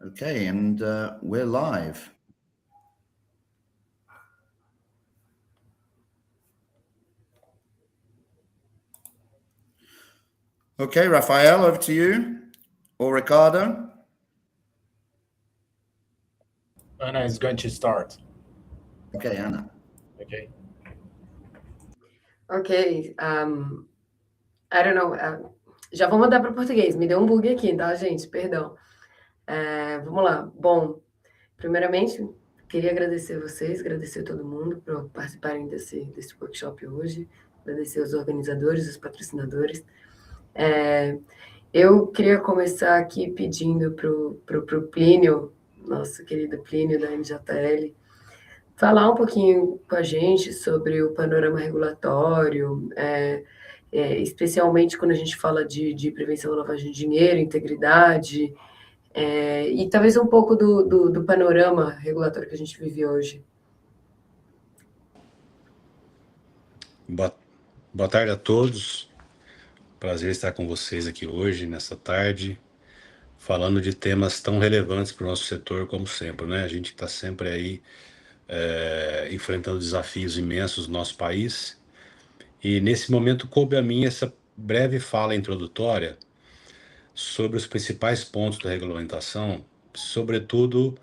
Okay, and we're live. Okay, Rafael, over to you, or Ricardo. Anna is going to start. Okay, Ana. Okay. Ok, I don't know. Já vou mandar para português. Me deu um bug aqui, tá, gente? Perdão. Vamos lá. Bom, primeiramente, queria agradecer vocês, agradecer a todo mundo por participarem desse workshop hoje, agradecer os organizadores, os patrocinadores. Eu queria começar aqui pedindo pro Plínio, nosso querido Plínio da MJL, falar um pouquinho com a gente sobre o panorama regulatório, especialmente quando a gente fala de prevenção à lavagem de dinheiro, integridade, e talvez um pouco do panorama regulatório que a gente vive hoje. Boa tarde a todos. Prazer estar com vocês aqui hoje, nessa tarde, falando de temas tão relevantes para o nosso setor como sempre, né? A gente está sempre aí enfrentando desafios imensos no nosso país. E nesse momento coube a mim essa breve fala introdutória sobre os principais pontos da regulamentação, sobretudo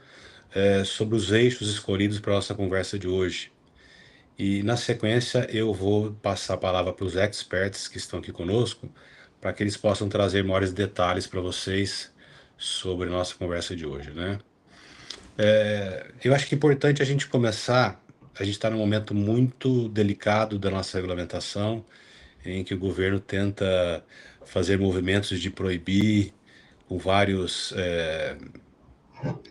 sobre os eixos escolhidos para a nossa conversa de hoje. E na sequência eu vou passar a palavra para os experts que estão aqui conosco, para que eles possam trazer maiores detalhes para vocês sobre a nossa conversa de hoje, né? Eu acho que é importante a gente começar. A gente está num momento muito delicado da nossa regulamentação, em que o governo tenta fazer movimentos de proibir, com vários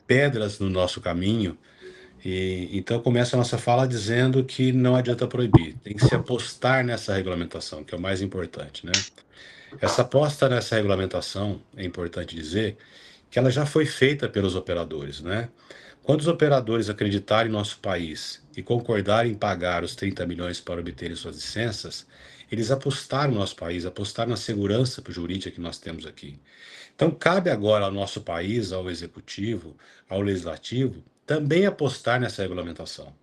pedras no nosso caminho. Então começa a nossa fala dizendo que não adianta proibir, tem que se apostar nessa regulamentação, que é o mais importante, né? Essa aposta nessa regulamentação, é importante dizer, que ela já foi feita pelos operadores, né? Quando os operadores acreditarem em nosso país e concordarem em pagar os 30 milhões para obterem suas licenças, eles apostaram no nosso país, apostaram na segurança jurídica que nós temos aqui. Então, cabe agora ao nosso país, ao executivo, ao legislativo, também apostar nessa regulamentação,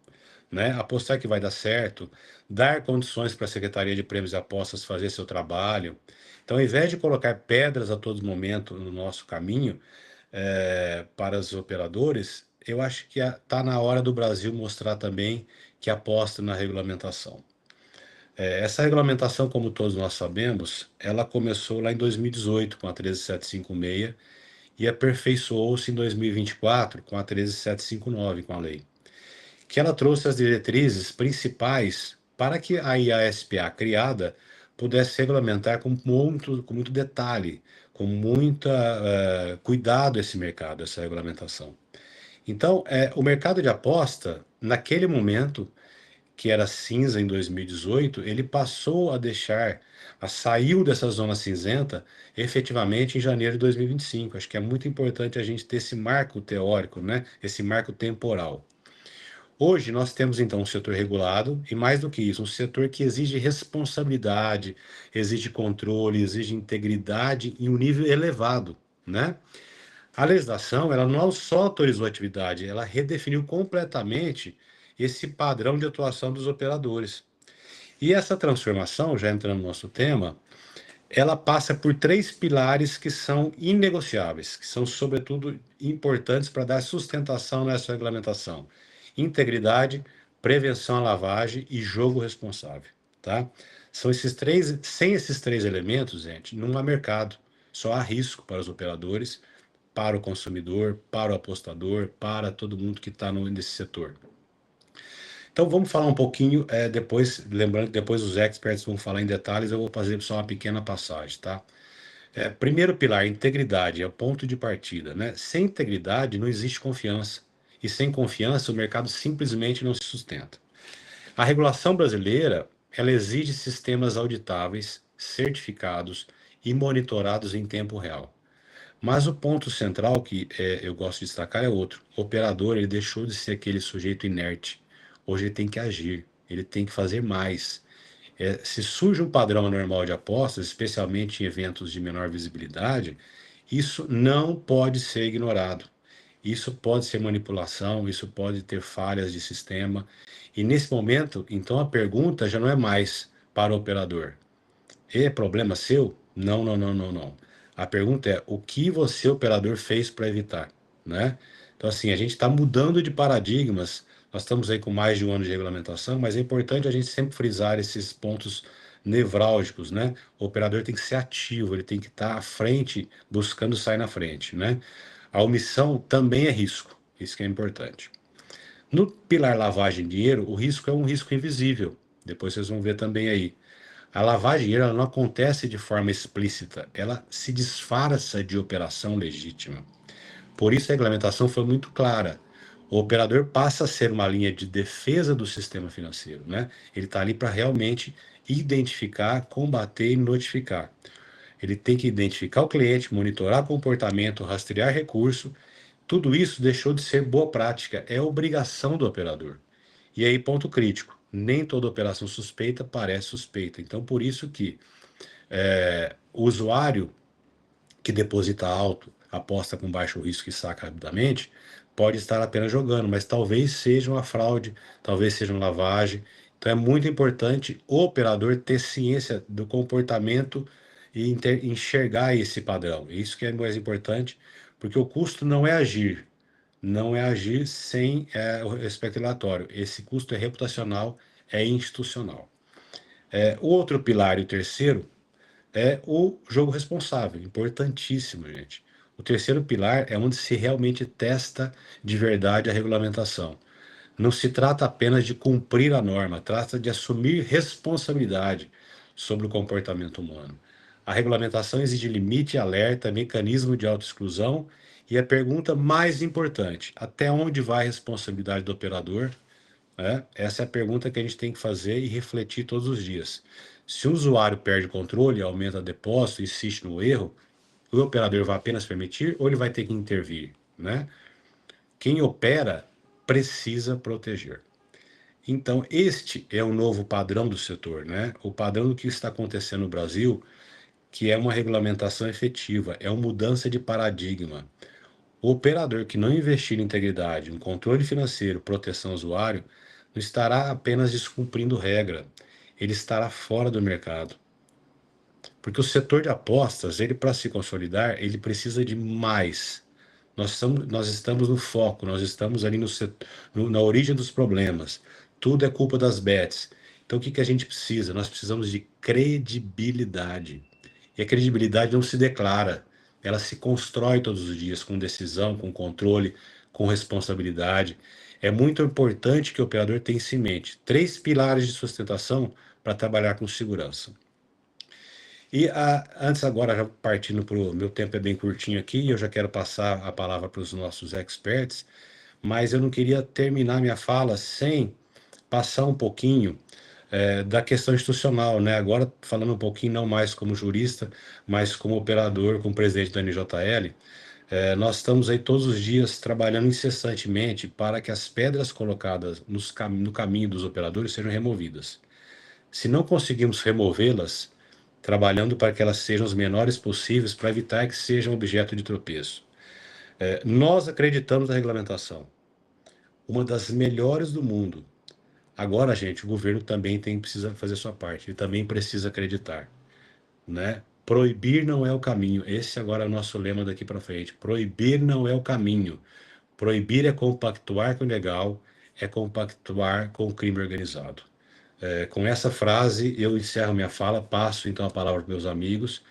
né? Apostar que vai dar certo, dar condições para a Secretaria de Prêmios e Apostas fazer seu trabalho. Então, ao invés de colocar pedras a todo momento no nosso caminho para os operadores, eu acho que está na hora do Brasil mostrar também que aposta na regulamentação. Essa regulamentação, como todos nós sabemos, ela começou lá em 2018 com a 13756 e aperfeiçoou-se em 2024 com a 13759, com a lei, que ela trouxe as diretrizes principais para que a IASPA criada pudesse regulamentar com muito detalhe, com muito cuidado esse mercado, essa regulamentação. Então, o mercado de aposta, naquele momento, que era cinza em 2018, ele passou saiu dessa zona cinzenta efetivamente em janeiro de 2025. Acho que é muito importante a gente ter esse marco teórico, né? Esse marco temporal. Hoje nós temos então um setor regulado e, mais do que isso, um setor que exige responsabilidade, exige controle, exige integridade em um nível elevado, né? A legislação, ela não só autorizou a atividade, ela redefiniu completamente esse padrão de atuação dos operadores. E essa transformação, já entrando no nosso tema, ela passa por 3 pilares que são inegociáveis, que são, sobretudo, importantes para dar sustentação nessa regulamentação: integridade, prevenção à lavagem e jogo responsável, tá? Sem esses 3 elementos, gente, não há mercado, só há risco para os operadores, para o consumidor, para o apostador, para todo mundo que está nesse setor. Então vamos falar um pouquinho, depois, lembrando que depois os experts vão falar em detalhes, eu vou fazer só uma pequena passagem, tá? Primeiro pilar, integridade, é o ponto de partida, né? Sem integridade não existe confiança, e sem confiança o mercado simplesmente não se sustenta. A regulação brasileira, ela exige sistemas auditáveis, certificados e monitorados em tempo real. Mas o ponto central que eu gosto de destacar é outro. O operador, ele deixou de ser aquele sujeito inerte. Hoje ele tem que agir, ele tem que fazer mais. Se surge um padrão anormal de apostas, especialmente em eventos de menor visibilidade, isso não pode ser ignorado. Isso pode ser manipulação, isso pode ter falhas de sistema. E nesse momento, então a pergunta já não é mais para o operador. É problema seu? Não, não, não, não, não. A pergunta é o que você, operador, fez para evitar, né? Então, assim, a gente está mudando de paradigmas. Nós estamos aí com mais de um ano de regulamentação, mas é importante a gente sempre frisar esses pontos nevrálgicos, né? O operador tem que ser ativo, ele tem que estar à frente, buscando sair na frente, né? A omissão também é risco, isso que é importante. No pilar lavagem de dinheiro, o risco é um risco invisível. Depois vocês vão ver também aí. A lavagem de dinheiro ela não acontece de forma explícita, ela se disfarça de operação legítima. Por isso a regulamentação foi muito clara. O operador passa a ser uma linha de defesa do sistema financeiro, né? Ele está ali para realmente identificar, combater e notificar. Ele tem que identificar o cliente, monitorar comportamento, rastrear recurso. Tudo isso deixou de ser boa prática, é obrigação do operador. E aí, ponto crítico, nem toda operação suspeita parece suspeita. Então, por isso que o usuário que deposita alto, aposta com baixo risco e saca rapidamente, pode estar apenas jogando, mas talvez seja uma fraude, talvez seja uma lavagem. Então, é muito importante o operador ter ciência do comportamento e enxergar esse padrão. Isso que é mais importante, porque o custo não é agir, não é agir sem o respeito relatório. Esse custo é reputacional, é institucional. O outro pilar e o terceiro é o jogo responsável, importantíssimo, gente. O terceiro pilar é onde se realmente testa de verdade a regulamentação. Não se trata apenas de cumprir a norma, trata de assumir responsabilidade sobre o comportamento humano. A regulamentação exige limite, alerta, mecanismo de autoexclusão e a pergunta mais importante, até onde vai a responsabilidade do operador? Essa é a pergunta que a gente tem que fazer e refletir todos os dias. Se o usuário perde o controle, aumenta depósito, insiste no erro, o operador vai apenas permitir ou ele vai ter que intervir, né? Quem opera precisa proteger. Então, este é o novo padrão do setor, né? O padrão do que está acontecendo no Brasil, que é uma regulamentação efetiva, é uma mudança de paradigma. O operador que não investir em integridade, em controle financeiro, proteção ao usuário, não estará apenas descumprindo regra, ele estará fora do mercado. Porque o setor de apostas, ele para se consolidar, ele precisa de mais. Nós estamos no foco, nós estamos ali na origem dos problemas. Tudo é culpa das bets. Então o que a gente precisa? Nós precisamos de credibilidade. E a credibilidade não se declara, ela se constrói todos os dias com decisão, com controle, com responsabilidade. É muito importante que o operador tenha isso em mente. 3 pilares de sustentação para trabalhar com segurança. E antes agora, já partindo para o meu tempo é bem curtinho aqui, eu já quero passar a palavra para os nossos experts, mas eu não queria terminar minha fala sem passar um pouquinho da questão institucional, né? Agora falando um pouquinho não mais como jurista, mas como operador, como presidente da NJL, nós estamos aí todos os dias trabalhando incessantemente para que as pedras colocadas no caminho dos operadores sejam removidas. Se não conseguimos removê-las, trabalhando para que elas sejam os menores possíveis para evitar que sejam objeto de tropeço. Nós acreditamos na regulamentação, uma das melhores do mundo. Agora, gente, o governo também precisa fazer sua parte, ele também precisa acreditar, né? Proibir não é o caminho, esse agora é o nosso lema daqui para frente. Proibir não é o caminho. Proibir é compactuar com o ilegal, é compactuar com o crime organizado. Com essa frase, eu encerro minha fala, passo então a palavra para meus amigos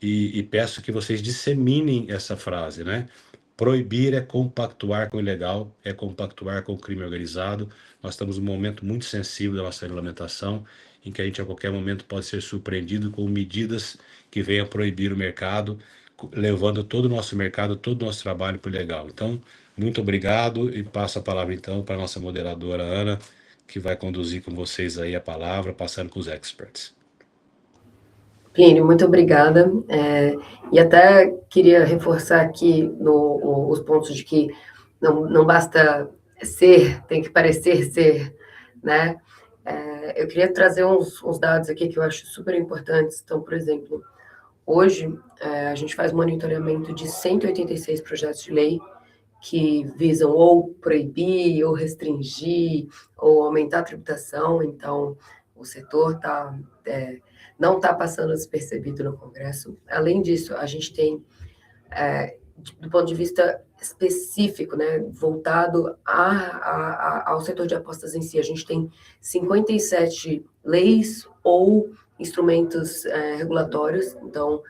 e peço que vocês disseminem essa frase, né? Proibir é compactuar com o ilegal, é compactuar com o crime organizado. Nós estamos num momento muito sensível da nossa regulamentação, em que a gente a qualquer momento pode ser surpreendido com medidas que venham proibir o mercado, levando todo o nosso mercado, todo o nosso trabalho para o ilegal. Então, muito obrigado e passo a palavra então para a nossa moderadora Ana, que vai conduzir com vocês aí a palavra, passando com os experts. Plínio, muito obrigada. E até queria reforçar aqui os pontos de que não basta ser, tem que parecer ser, né? Eu queria trazer uns dados aqui que eu acho super importantes. Então, por exemplo, hoje a gente faz monitoramento de 186 projetos de lei que visam ou proibir, ou restringir, ou aumentar a tributação. Então, o setor não está passando despercebido no Congresso. Além disso, a gente tem, do ponto de vista específico, né, voltado ao setor de apostas em si, a gente tem 57 leis ou instrumentos regulatórios. Então,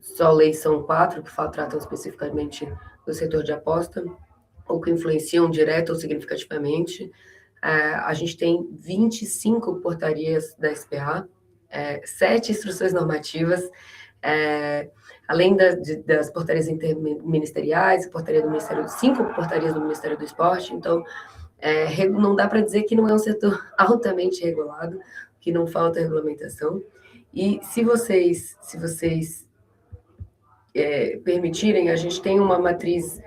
só leis são 4 que tratam especificamente do setor de aposta, ou que influenciam direta ou significativamente. A gente tem 25 portarias da SPA, 7 instruções normativas, além das portarias interministeriais, portaria do Ministério, 5 portarias do Ministério do Esporte. Então, não dá para dizer que não é um setor altamente regulado, que não falta regulamentação. E se vocês permitirem, a gente tem uma matriz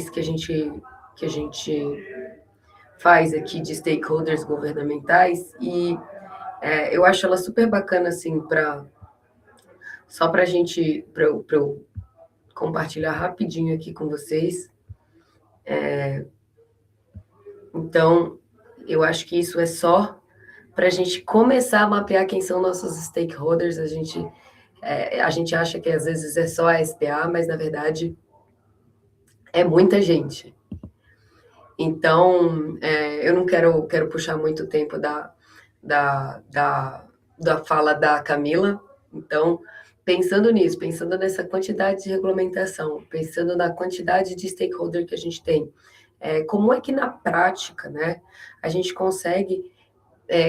que a gente faz aqui de stakeholders governamentais, e eu acho ela super bacana, assim, só para eu compartilhar rapidinho aqui com vocês. Então, eu acho que isso é só para a gente começar a mapear quem são nossos stakeholders. A gente acha que às vezes é só a SPA, mas na verdade é muita gente. Então, eu não quero puxar muito tempo da fala da Camila. Então, pensando nisso, pensando nessa quantidade de regulamentação, pensando na quantidade de stakeholder que a gente tem, como é que na prática, né, a gente consegue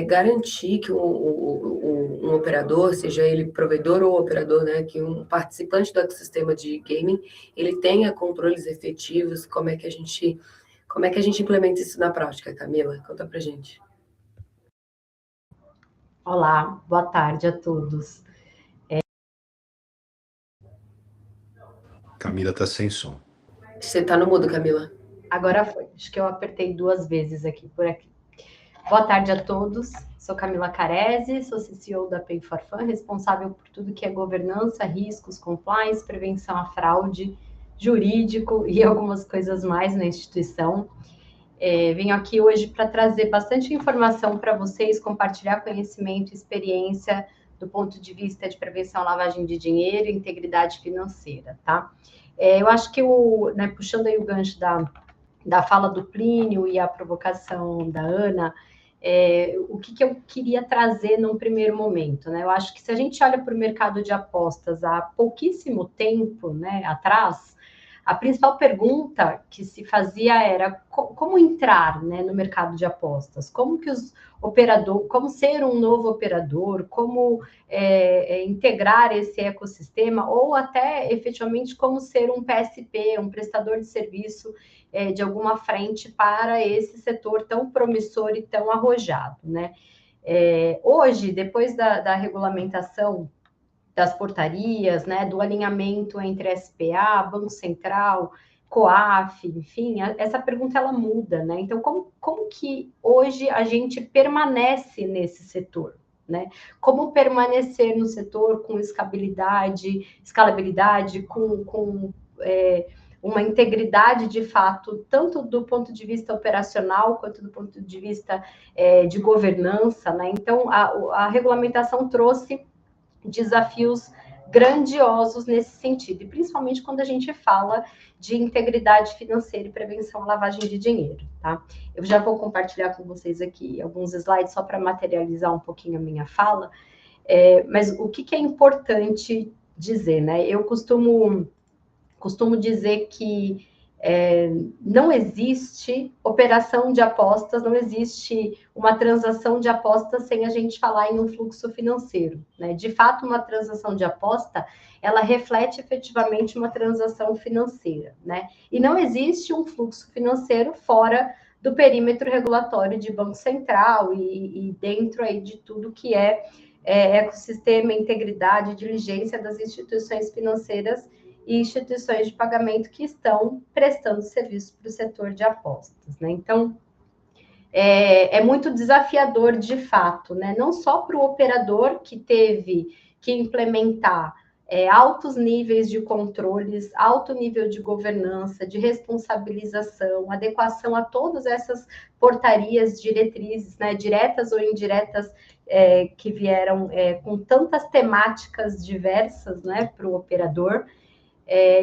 garantir que um operador, seja ele provedor ou operador, né, que um participante do ecossistema de gaming, ele tenha controles efetivos? Como é que a gente implementa isso na prática, Camila? Conta pra gente. Olá, boa tarde a todos. Camila está sem som. Você está no mudo, Camila. Agora foi. Acho que eu apertei 2 vezes aqui por aqui. Boa tarde a todos. Sou Camila Caresi, sou CCO da Pay for Fun, responsável por tudo que é governança, riscos, compliance, prevenção à fraude, jurídico e algumas coisas mais na instituição. Venho aqui hoje para trazer bastante informação para vocês, compartilhar conhecimento e experiência do ponto de vista de prevenção à lavagem de dinheiro e integridade financeira, tá? Eu acho que, puxando aí o gancho da fala do Plínio e a provocação da Ana, o que eu queria trazer num primeiro momento, né? Eu acho que se a gente olha para o mercado de apostas há pouquíssimo tempo, né, atrás, a principal pergunta que se fazia era como entrar, né, no mercado de apostas, como ser um novo operador, como integrar esse ecossistema, ou até efetivamente como ser um PSP, um prestador de serviço de alguma frente para esse setor tão promissor e tão arrojado, né? Hoje, depois da regulamentação das portarias, né, do alinhamento entre SPA, Banco Central, COAF, enfim, essa pergunta ela muda, né? Então, como que hoje a gente permanece nesse setor, né? Como permanecer no setor com escalabilidade, com uma integridade de fato, tanto do ponto de vista operacional, quanto do ponto de vista de governança, né? Então, a regulamentação trouxe desafios grandiosos nesse sentido, e principalmente quando a gente fala de integridade financeira e prevenção à lavagem de dinheiro, tá? Eu já vou compartilhar com vocês aqui alguns slides só para materializar um pouquinho a minha fala, mas o que é importante dizer, né? Eu costumo dizer que não existe operação de apostas, não existe uma transação de apostas sem a gente falar em um fluxo financeiro, né? De fato, uma transação de aposta, ela reflete efetivamente uma transação financeira, né? E não existe um fluxo financeiro fora do perímetro regulatório de Banco Central e dentro aí de tudo que ecossistema, integridade, diligência das instituições financeiras e instituições de pagamento que estão prestando serviço para o setor de apostas, né? Então, é muito desafiador de fato, né? Não só para o operador que teve que implementar altos níveis de controles, alto nível de governança, de responsabilização, adequação a todas essas portarias, diretrizes, né, diretas ou indiretas, que vieram com tantas temáticas diversas, né, para o operador.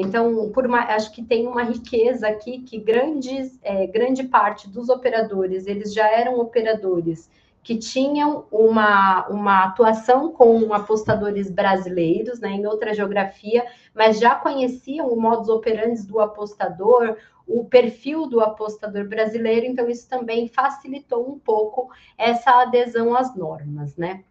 Então, acho que tem uma riqueza aqui que grande parte dos operadores, eles já eram operadores que tinham uma atuação com apostadores brasileiros, né, em outra geografia, mas já conheciam o modus operandi do apostador, o perfil do apostador brasileiro, então isso também facilitou um pouco essa adesão às normas, né?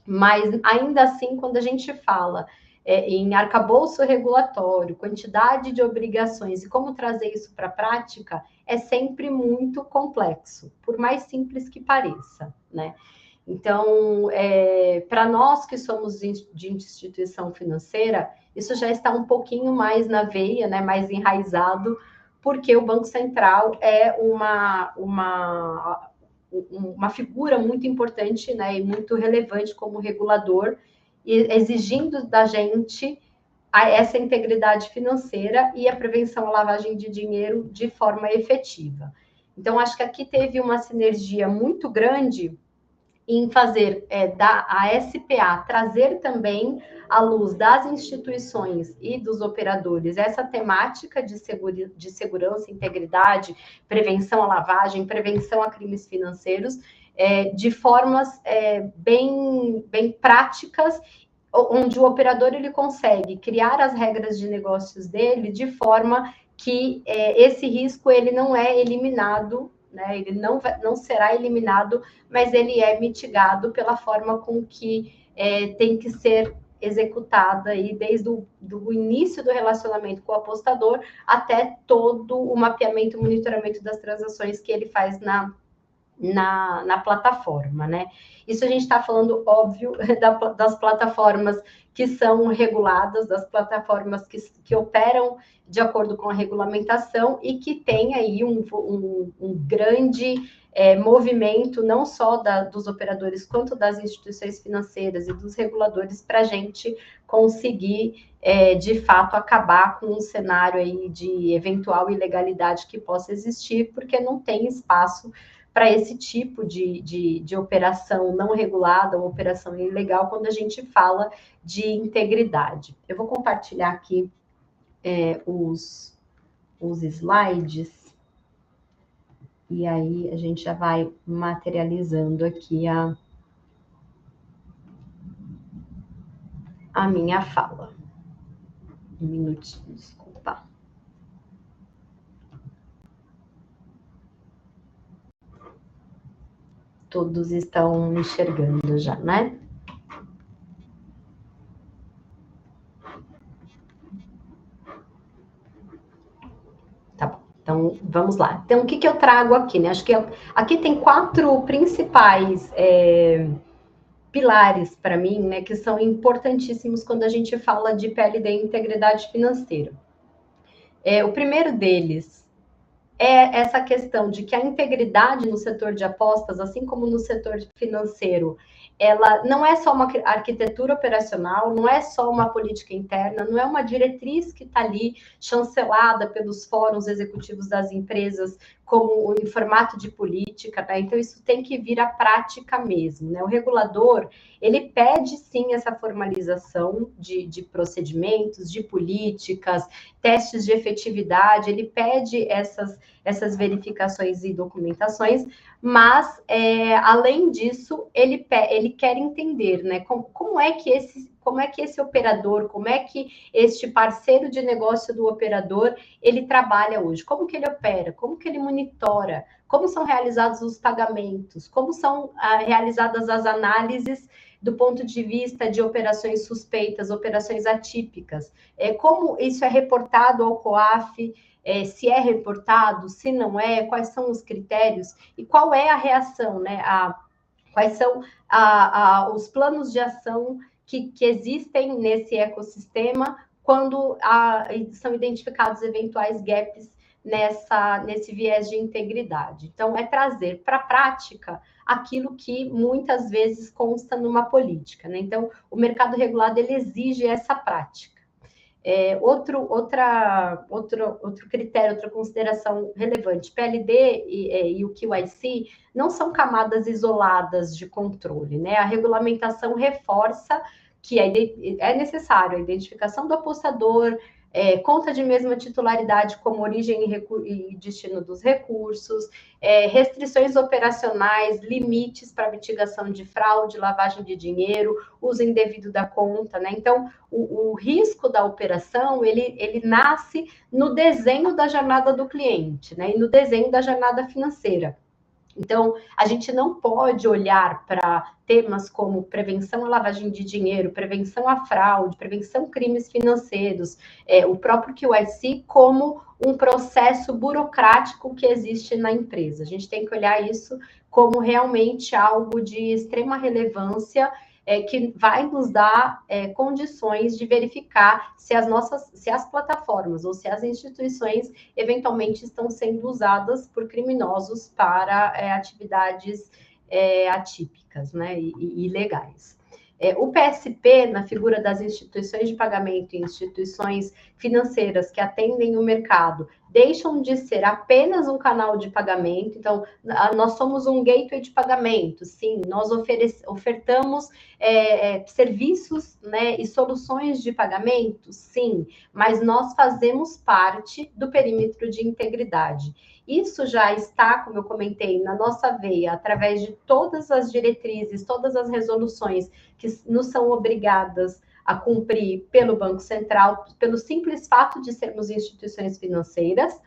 Mas, ainda assim, quando a gente fala em arcabouço regulatório, quantidade de obrigações e como trazer isso para a prática, é sempre muito complexo, por mais simples que pareça, né? Então, para nós que somos de instituição financeira, isso já está um pouquinho mais na veia, né, mais enraizado, porque o Banco Central é uma figura muito importante, né, e muito relevante como regulador, exigindo da gente essa integridade financeira e a prevenção à lavagem de dinheiro de forma efetiva. Então, acho que aqui teve uma sinergia muito grande em fazer a SPA trazer também à luz das instituições e dos operadores essa temática de segurança, integridade, prevenção à lavagem, prevenção a crimes financeiros, de formas bem práticas, onde o operador ele consegue criar as regras de negócios dele de forma que esse risco ele não é eliminado, né? Ele não será eliminado, mas ele é mitigado pela forma com que tem que ser executada aí desde do início do relacionamento com o apostador até todo o mapeamento e monitoramento das transações que ele faz na plataforma, né? Isso a gente está falando, óbvio, das plataformas que são reguladas, das plataformas que operam de acordo com a regulamentação e que tem aí um grande movimento, não só dos operadores, quanto das instituições financeiras e dos reguladores, para a gente conseguir, de fato, acabar com um cenário aí de eventual ilegalidade que possa existir, porque não tem espaço para esse tipo de operação não regulada ou operação ilegal quando a gente fala de integridade. Eu vou compartilhar aqui os slides e aí a gente já vai materializando aqui a minha fala. Um minutinho, desculpa. Todos estão enxergando já, né? Tá bom, então vamos lá. Então, o que eu trago aqui, né? Acho que aqui tem 4 principais pilares para mim, né? Que são importantíssimos quando a gente fala de PLD e integridade financeira. O primeiro deles é essa questão de que a integridade no setor de apostas, assim como no setor financeiro, ela não é só uma arquitetura operacional, não é só uma política interna, não é uma diretriz que está ali chancelada pelos fóruns executivos das empresas como em formato de política, tá? Então isso tem que vir à prática mesmo, né? O regulador, ele pede sim essa formalização de procedimentos, de políticas, testes de efetividade, ele pede essas verificações e documentações, mas, além disso, ele quer entender, né, como é que esse operador, como é que este parceiro de negócio do operador, ele trabalha hoje, como que ele opera, como que ele monitora, como são realizados os pagamentos, como são realizadas as análises do ponto de vista de operações suspeitas, operações atípicas, como isso é reportado ao COAF, se é reportado, se não é, quais são os critérios e qual é a reação, né? Quais são os planos de ação que existem nesse ecossistema quando são identificados eventuais gaps nesse viés de integridade. Então, é trazer para a prática aquilo que muitas vezes consta numa política, né? Então, o mercado regulado, ele exige essa prática. Outro critério, outra consideração relevante, PLD e o QIC não são camadas isoladas de controle, né? A regulamentação reforça que é necessário a identificação do apostador, conta de mesma titularidade como origem e destino dos recursos, restrições operacionais, limites para mitigação de fraude, lavagem de dinheiro, uso indevido da conta, né? Então, o risco da operação, ele nasce no desenho da jornada do cliente, né? E no desenho da jornada financeira. Então, a gente não pode olhar para temas como prevenção à lavagem de dinheiro, prevenção à fraude, prevenção a crimes financeiros, o próprio QIC, como um processo burocrático que existe na empresa. A gente tem que olhar isso como realmente algo de extrema relevância, que vai nos dar condições de verificar se as plataformas ou se as instituições eventualmente estão sendo usadas por criminosos para atividades atípicas, né, e ilegais. O PSP, na figura das instituições de pagamento e instituições financeiras que atendem o mercado, deixam de ser apenas um canal de pagamento. Então, nós somos um gateway de pagamento, sim, nós ofertamos serviços, né, e soluções de pagamento, sim, mas nós fazemos parte do perímetro de integridade. Isso já está, como eu comentei, na nossa veia, através de todas as diretrizes, todas as resoluções que nos são obrigadas a cumprir pelo Banco Central, pelo simples fato de sermos instituições financeiras,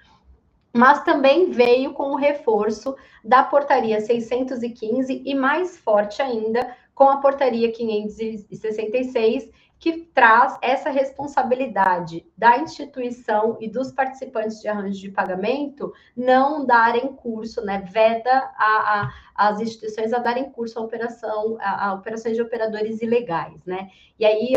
mas também veio com o reforço da portaria 615 e mais forte ainda com a portaria 566, que traz essa responsabilidade da instituição e dos participantes de arranjo de pagamento não darem curso, né, veda as instituições a darem curso a operações de operadores ilegais, né? E aí,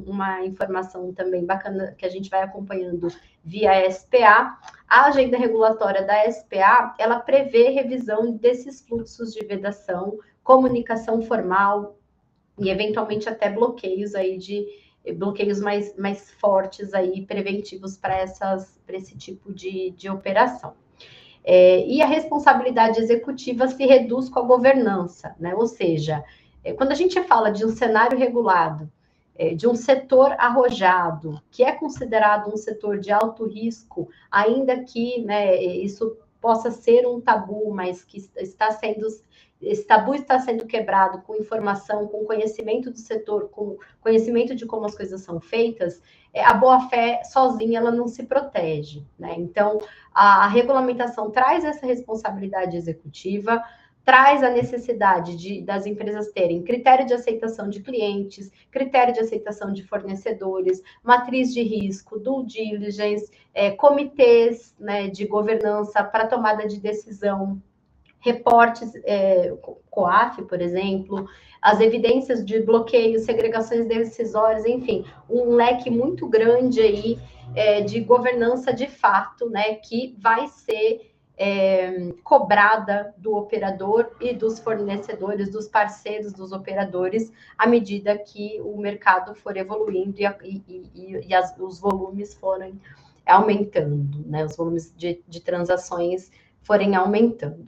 uma informação também bacana que a gente vai acompanhando via SPA, a agenda regulatória da SPA, ela prevê revisão desses fluxos de vedação, comunicação formal, e eventualmente até bloqueios mais fortes aí, preventivos para esse tipo de operação. E a responsabilidade executiva se reduz com a governança, né? Ou seja, quando a gente fala de um cenário regulado, de um setor arrojado, que é considerado um setor de alto risco, ainda que, né, isso possa ser um tabu, mas que esse tabu está sendo quebrado com informação, com conhecimento do setor, com conhecimento de como as coisas são feitas, a boa-fé sozinha ela não se protege, né? Então, a regulamentação traz essa responsabilidade executiva, traz a necessidade das empresas terem critério de aceitação de clientes, critério de aceitação de fornecedores, matriz de risco, due diligence, comitês, né, de governança para tomada de decisão, reportes, COAF, por exemplo, as evidências de bloqueio, segregações decisórias, enfim, um leque muito grande aí de governança de fato, né, que vai ser cobrada do operador e dos fornecedores, dos parceiros dos operadores, à medida que o mercado for evoluindo e os volumes forem aumentando, né, os volumes de transações forem aumentando.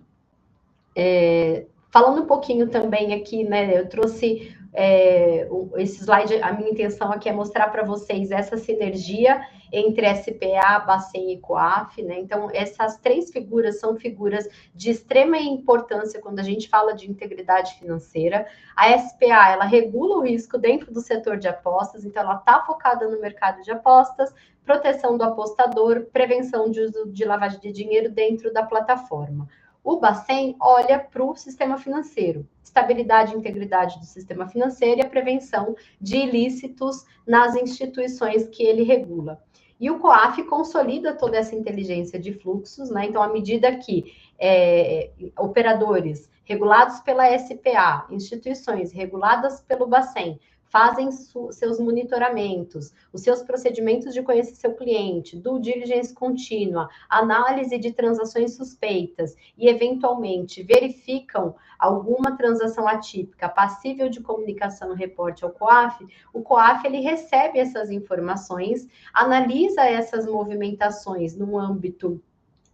Falando um pouquinho também aqui, né, eu trouxe esse slide, a minha intenção aqui é mostrar para vocês essa sinergia entre SPA, Bacen e COAF, né? Então, essas três figuras são figuras de extrema importância quando a gente fala de integridade financeira. A SPA, ela regula o risco dentro do setor de apostas, então ela está focada no mercado de apostas, proteção do apostador, prevenção de uso de lavagem de dinheiro dentro da plataforma. O Bacen olha para o sistema financeiro, estabilidade e integridade do sistema financeiro e a prevenção de ilícitos nas instituições que ele regula. E o COAF consolida toda essa inteligência de fluxos, né? Então, à medida que operadores regulados pela SPA, instituições reguladas pelo Bacen, fazem seus monitoramentos, os seus procedimentos de conhecer seu cliente, due diligence contínua, análise de transações suspeitas e, eventualmente, verificam alguma transação atípica passível de comunicação e reporte ao COAF, o COAF ele recebe essas informações, analisa essas movimentações no âmbito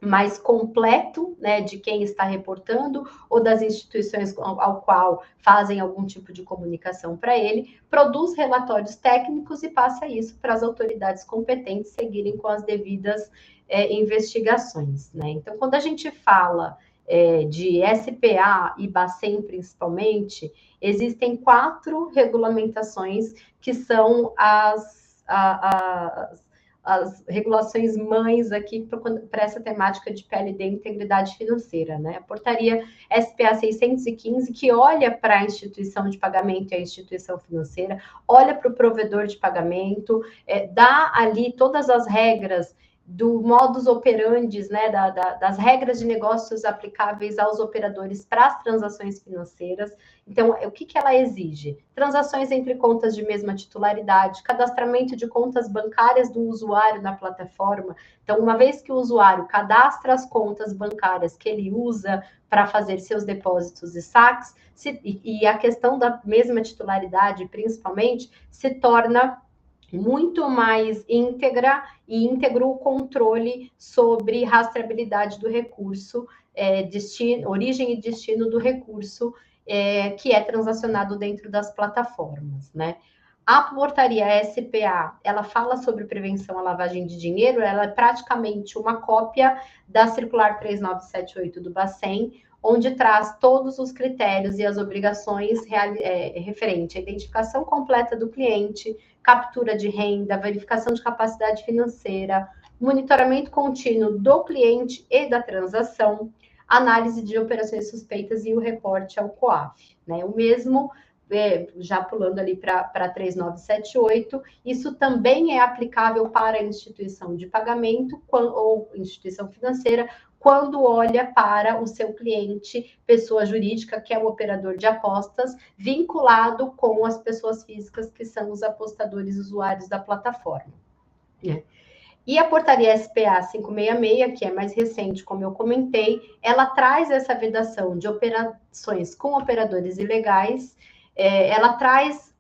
mais completo, né, de quem está reportando ou das instituições ao qual fazem algum tipo de comunicação para ele, produz relatórios técnicos e passa isso para as autoridades competentes seguirem com as devidas investigações, né? Então, quando a gente fala de SPA e Bacen, principalmente, existem 4 regulamentações que são as regulações mães aqui para essa temática de PLD e integridade financeira, né? A portaria SPA 615, que olha para a instituição de pagamento e a instituição financeira, olha para o provedor de pagamento, dá ali todas as regras do modus operandi, né, das regras de negócios aplicáveis aos operadores para as transações financeiras. Então, o que ela exige? Transações entre contas de mesma titularidade, cadastramento de contas bancárias do usuário na plataforma. Então, uma vez que o usuário cadastra as contas bancárias que ele usa para fazer seus depósitos e saques, e a questão da mesma titularidade, principalmente, se torna muito mais íntegro o controle sobre rastreabilidade do recurso, origem e destino do recurso que é transacionado dentro das plataformas, né? A portaria SPA, ela fala sobre prevenção à lavagem de dinheiro, ela é praticamente uma cópia da circular 3978 do Bacen, onde traz todos os critérios e as obrigações referente à identificação completa do cliente, captura de renda, verificação de capacidade financeira, monitoramento contínuo do cliente e da transação, análise de operações suspeitas e o reporte ao COAF, né? O mesmo, já pulando ali para 3978, isso também é aplicável para a instituição de pagamento ou instituição financeira, quando olha para o seu cliente, pessoa jurídica, que é o operador de apostas, vinculado com as pessoas físicas, que são os apostadores usuários da plataforma. E a portaria SPA 566, que é mais recente, como eu comentei, ela traz essa vedação de operações com operadores ilegais, ela traz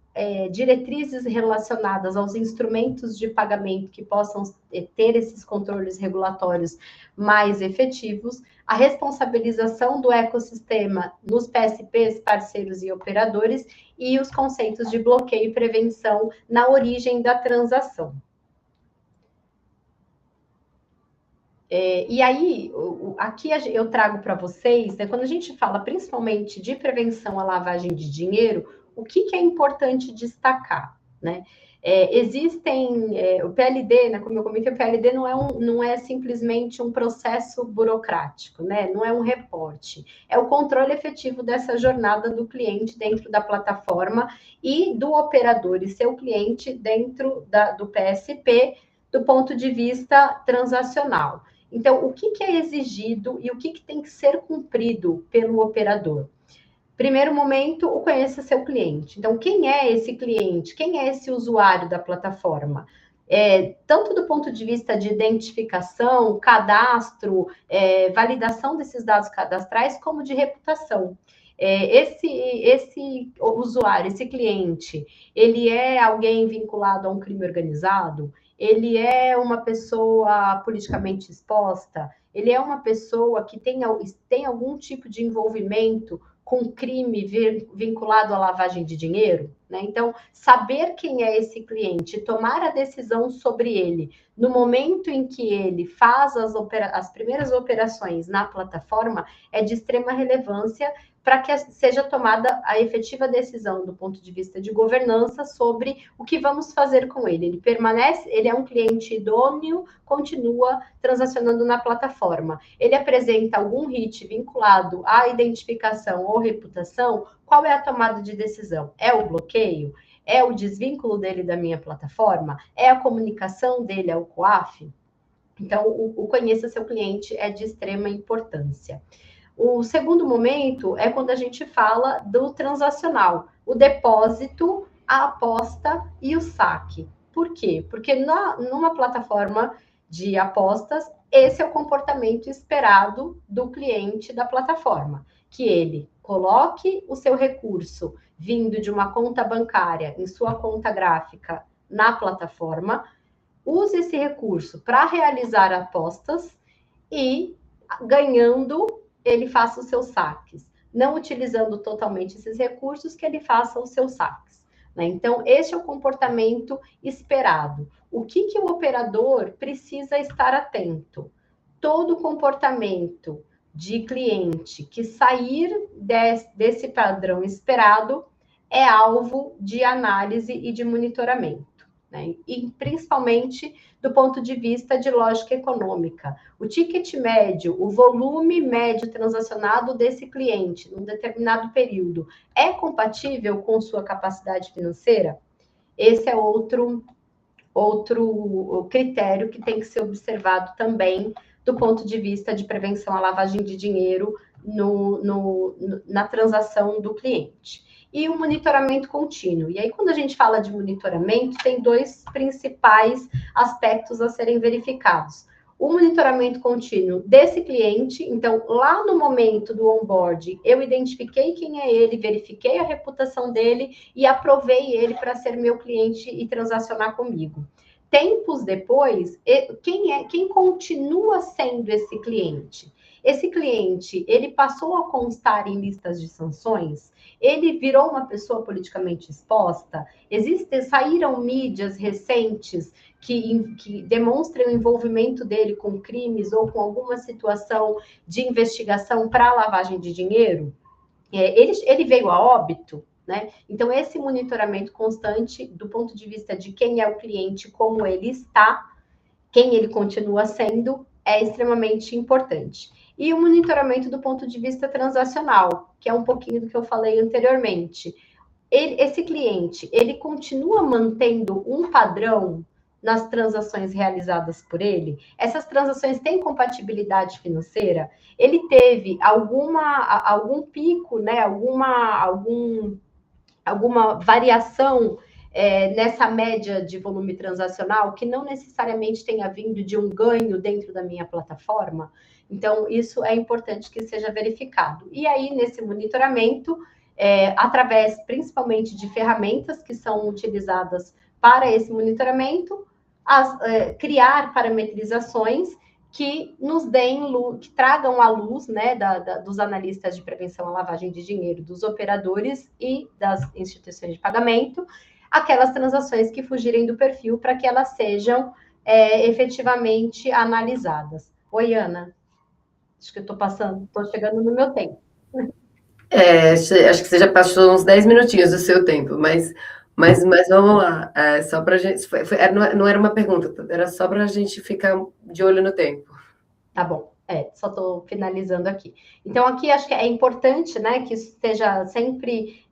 diretrizes relacionadas aos instrumentos de pagamento que possam ter esses controles regulatórios mais efetivos, a responsabilização do ecossistema nos PSPs, parceiros e operadores, e os conceitos de bloqueio e prevenção na origem da transação. E aí, aqui eu trago para vocês, né, quando a gente fala principalmente de prevenção à lavagem de dinheiro, o que é importante destacar, né? O PLD, né, como eu comentei, o PLD não é simplesmente um processo burocrático, né? Não é um reporte, é o controle efetivo dessa jornada do cliente dentro da plataforma e do operador e seu cliente dentro do PSP, do ponto de vista transacional. Então, o que é exigido e o que tem que ser cumprido pelo operador? Primeiro momento, o conheça seu cliente. Então, quem é esse cliente? Quem é esse usuário da plataforma? Tanto do ponto de vista de identificação, cadastro, validação desses dados cadastrais, como de reputação. Esse usuário, esse cliente, ele é alguém vinculado a um crime organizado? Ele é uma pessoa politicamente exposta? Ele é uma pessoa que tem algum tipo de envolvimento com crime vinculado à lavagem de dinheiro, né? Então, saber quem é esse cliente, tomar a decisão sobre ele no momento em que ele faz as primeiras operações na plataforma é de extrema relevância para que seja tomada a efetiva decisão do ponto de vista de governança sobre o que vamos fazer com ele. Ele é um cliente idôneo, continua transacionando na plataforma. Ele apresenta algum RIT vinculado à identificação ou reputação, qual é a tomada de decisão? É o bloqueio? É o desvínculo dele da minha plataforma? É a comunicação dele ao COAF? Então, o conheça seu cliente é de extrema importância. O segundo momento é quando a gente fala do transacional, o depósito, a aposta e o saque. Por quê? Porque numa plataforma de apostas, esse é o comportamento esperado do cliente da plataforma, que ele coloque o seu recurso vindo de uma conta bancária em sua conta gráfica na plataforma, use esse recurso para realizar apostas e, ganhando, ele faça os seus saques. Não utilizando totalmente esses recursos, que ele faça os seus saques. Né? Então, esse é o comportamento esperado. O que o operador precisa estar atento? Todo comportamento de cliente que sair desse padrão esperado é alvo de análise e de monitoramento, né? E principalmente do ponto de vista de lógica econômica. O ticket médio, o volume médio transacionado desse cliente num determinado período é compatível com sua capacidade financeira? Esse é outro critério que tem que ser observado também do ponto de vista de prevenção à lavagem de dinheiro na transação do cliente. E o monitoramento contínuo. E aí, quando a gente fala de monitoramento, tem dois principais aspectos a serem verificados. O monitoramento contínuo desse cliente, então, lá no momento do onboarding, eu identifiquei quem é ele, verifiquei a reputação dele e aprovei ele para ser meu cliente e transacionar comigo. Tempos depois, quem continua sendo esse cliente? Esse cliente, ele passou a constar em listas de sanções? Ele virou uma pessoa politicamente exposta? Saíram mídias recentes que demonstram o envolvimento dele com crimes ou com alguma situação de investigação para lavagem de dinheiro? Ele veio a óbito? Né? Então, esse monitoramento constante, do ponto de vista de quem é o cliente, como ele está, quem ele continua sendo, é extremamente importante. E o monitoramento do ponto de vista transacional, que é um pouquinho do que eu falei anteriormente. Esse cliente, ele continua mantendo um padrão nas transações realizadas por ele? Essas transações têm compatibilidade financeira? Ele teve algum pico, né? Alguma variação nessa média de volume transacional que não necessariamente tenha vindo de um ganho dentro da minha plataforma? Então, isso é importante que seja verificado. E aí, nesse monitoramento, através principalmente de ferramentas que são utilizadas para esse monitoramento, criar parametrizações que nos deem que tragam à luz, né, dos analistas de prevenção à lavagem de dinheiro, dos operadores e das instituições de pagamento, aquelas transações que fugirem do perfil para que elas sejam efetivamente analisadas. Oi, Ana. Acho que eu estou chegando no meu tempo. Acho que você já passou uns 10 minutinhos do seu tempo, mas vamos lá. Só para a gente. Não era uma pergunta, era só para a gente ficar de olho no tempo. Tá bom. Só estou finalizando aqui. Então, aqui acho que é importante, né, que isso esteja sempre.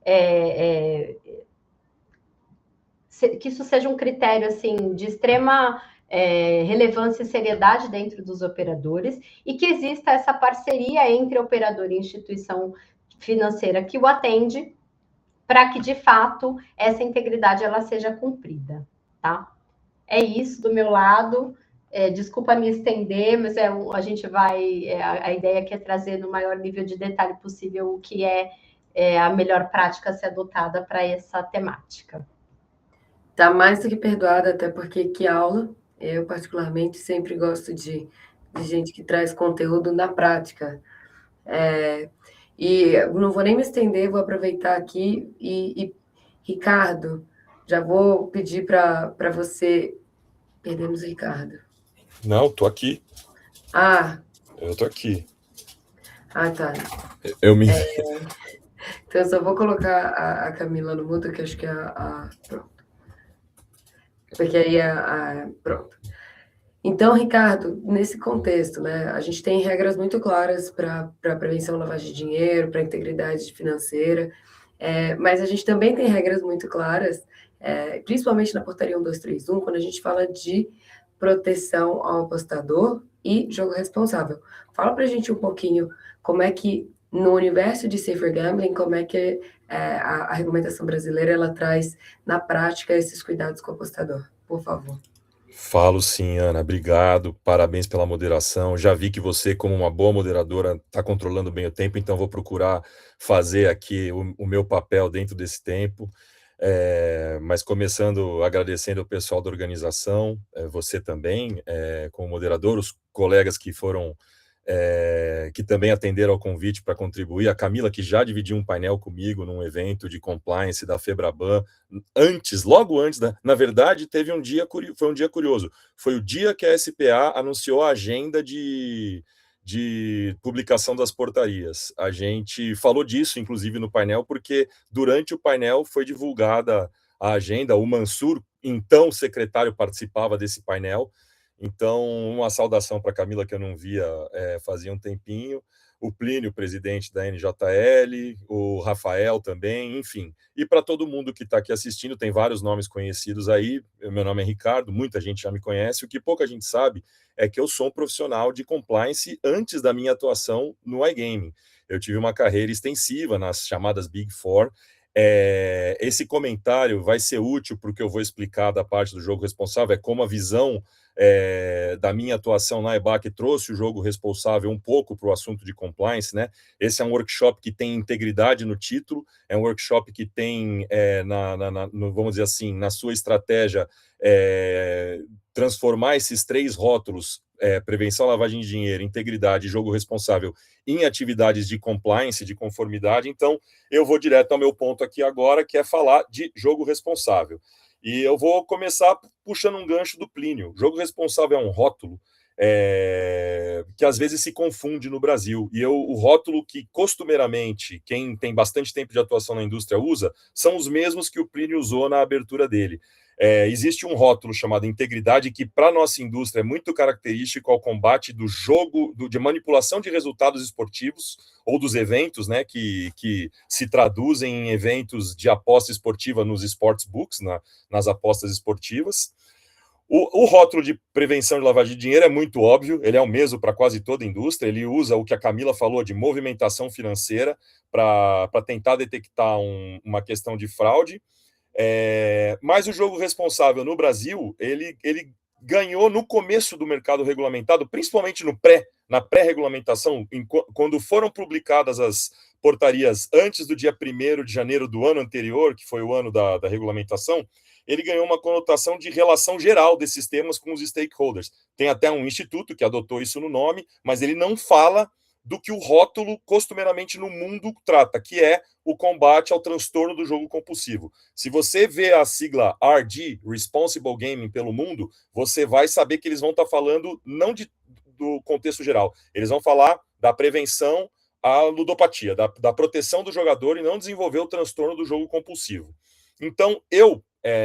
Que isso seja um critério assim, de extrema relevância e seriedade dentro dos operadores e que exista essa parceria entre operador e instituição financeira que o atende para que, de fato, essa integridade ela seja cumprida, tá? É isso do meu lado. Desculpa me estender, mas a gente vai... a ideia aqui é trazer no maior nível de detalhe possível o que é a melhor prática a ser adotada para essa temática. Tá mais do que perdoada, até porque que aula. Eu, particularmente, sempre gosto de gente que traz conteúdo na prática. E não vou nem me estender, vou aproveitar aqui. E Ricardo, já vou pedir para você... Perdemos o Ricardo. Não, tô aqui. Eu tô aqui. Tá. Então, eu só vou colocar a Camila no mudo, que acho que pronto. Porque aí pronto. Então, Ricardo, nesse contexto, né, a gente tem regras muito claras para prevenção à lavagem de dinheiro, para a integridade financeira, mas a gente também tem regras muito claras, principalmente na portaria 1231, quando a gente fala de proteção ao apostador e jogo responsável. Fala para a gente um pouquinho como é que no universo de safer gambling, como é que a regulamentação brasileira ela traz na prática esses cuidados com o apostador? Por favor. Falo sim, Ana, obrigado, parabéns pela moderação. Já vi que você, como uma boa moderadora, está controlando bem o tempo, então vou procurar fazer aqui o meu papel dentro desse tempo. Mas começando agradecendo ao pessoal da organização, você também, como moderador, os colegas que foram, que também atenderam ao convite para contribuir, a Camila, que já dividiu um painel comigo num evento de compliance da Febraban, logo antes, na verdade, foi um dia curioso, foi o dia que a SPA anunciou a agenda de publicação das portarias. A gente falou disso, inclusive, no painel, porque durante o painel foi divulgada a agenda, o Mansur, então secretário, participava desse painel. Então, uma saudação para a Camila, que eu não via fazia um tempinho, o Plínio, presidente da NJL, o Rafael também, enfim. E para todo mundo que está aqui assistindo, tem vários nomes conhecidos aí. Meu nome é Ricardo, muita gente já me conhece. O que pouca gente sabe é que eu sou um profissional de compliance antes da minha atuação no iGaming. Eu tive uma carreira extensiva nas chamadas Big Four. Esse comentário vai ser útil para o que eu vou explicar da parte do jogo responsável, é como a visão da minha atuação na EBAC trouxe o jogo responsável um pouco para o assunto de compliance, né? Esse é um workshop que tem integridade no título, é um workshop que tem, vamos dizer assim, na sua estratégia, transformar esses 3 rótulos, prevenção, lavagem de dinheiro, integridade e jogo responsável, em atividades de compliance, de conformidade. Então, eu vou direto ao meu ponto aqui agora, que é falar de jogo responsável. E eu vou começar puxando um gancho do Plínio. Jogo responsável é um rótulo que às vezes se confunde no Brasil. E o rótulo que costumeiramente quem tem bastante tempo de atuação na indústria usa são os mesmos que o Plínio usou na abertura dele. Existe um rótulo chamado integridade que, para a nossa indústria, é muito característico ao combate do jogo, de manipulação de resultados esportivos ou dos eventos, né, que se traduzem em eventos de aposta esportiva nos sportsbooks, nas apostas esportivas. O rótulo de prevenção de lavagem de dinheiro é muito óbvio, ele é o mesmo para quase toda a indústria, ele usa o que a Camila falou de movimentação financeira para tentar detectar uma questão de fraude. Mas o jogo responsável no Brasil, ele ganhou no começo do mercado regulamentado, principalmente na pré-regulamentação, quando foram publicadas as portarias antes do dia 1º de janeiro do ano anterior, que foi o ano da regulamentação, ele ganhou uma conotação de relação geral desses temas com os stakeholders. Tem até um instituto que adotou isso no nome, mas ele não fala do que o rótulo costumeiramente no mundo trata, que é o combate ao transtorno do jogo compulsivo. Se você vê a sigla RG, Responsible Gaming, pelo mundo, você vai saber que eles vão estar falando não do contexto geral, eles vão falar da prevenção à ludopatia, da proteção do jogador e não desenvolver o transtorno do jogo compulsivo. Então,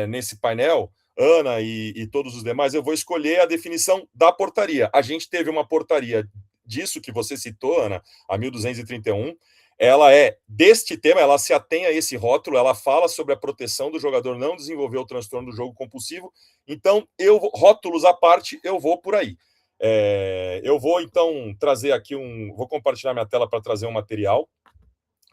nesse painel, Ana e todos os demais, eu vou escolher a definição da portaria. A gente teve uma portaria disso que você citou, Ana, a 1231, ela é deste tema, ela se atém a esse rótulo, ela fala sobre a proteção do jogador não desenvolver o transtorno do jogo compulsivo. Então, rótulos à parte, eu vou por aí. Eu vou, então, trazer aqui vou compartilhar minha tela para trazer um material.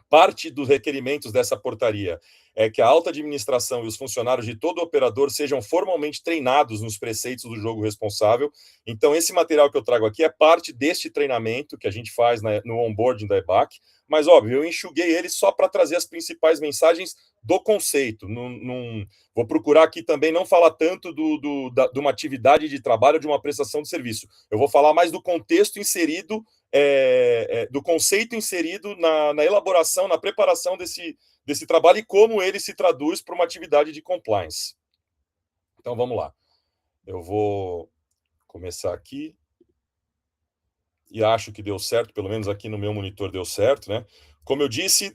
Parte dos requerimentos dessa portaria é que a alta administração e os funcionários de todo operador sejam formalmente treinados nos preceitos do jogo responsável. Então, esse material que eu trago aqui é parte deste treinamento que a gente faz no onboarding da EBAC, mas, óbvio, eu enxuguei ele só para trazer as principais mensagens do conceito. Vou procurar aqui também não falar tanto de uma atividade de trabalho ou de uma prestação de serviço. Eu vou falar mais do contexto inserido, do conceito inserido na elaboração, na preparação desse trabalho e como ele se traduz para uma atividade de compliance. Então, vamos lá. Eu vou começar aqui. E acho que deu certo, pelo menos aqui no meu monitor deu certo, né? Como eu disse,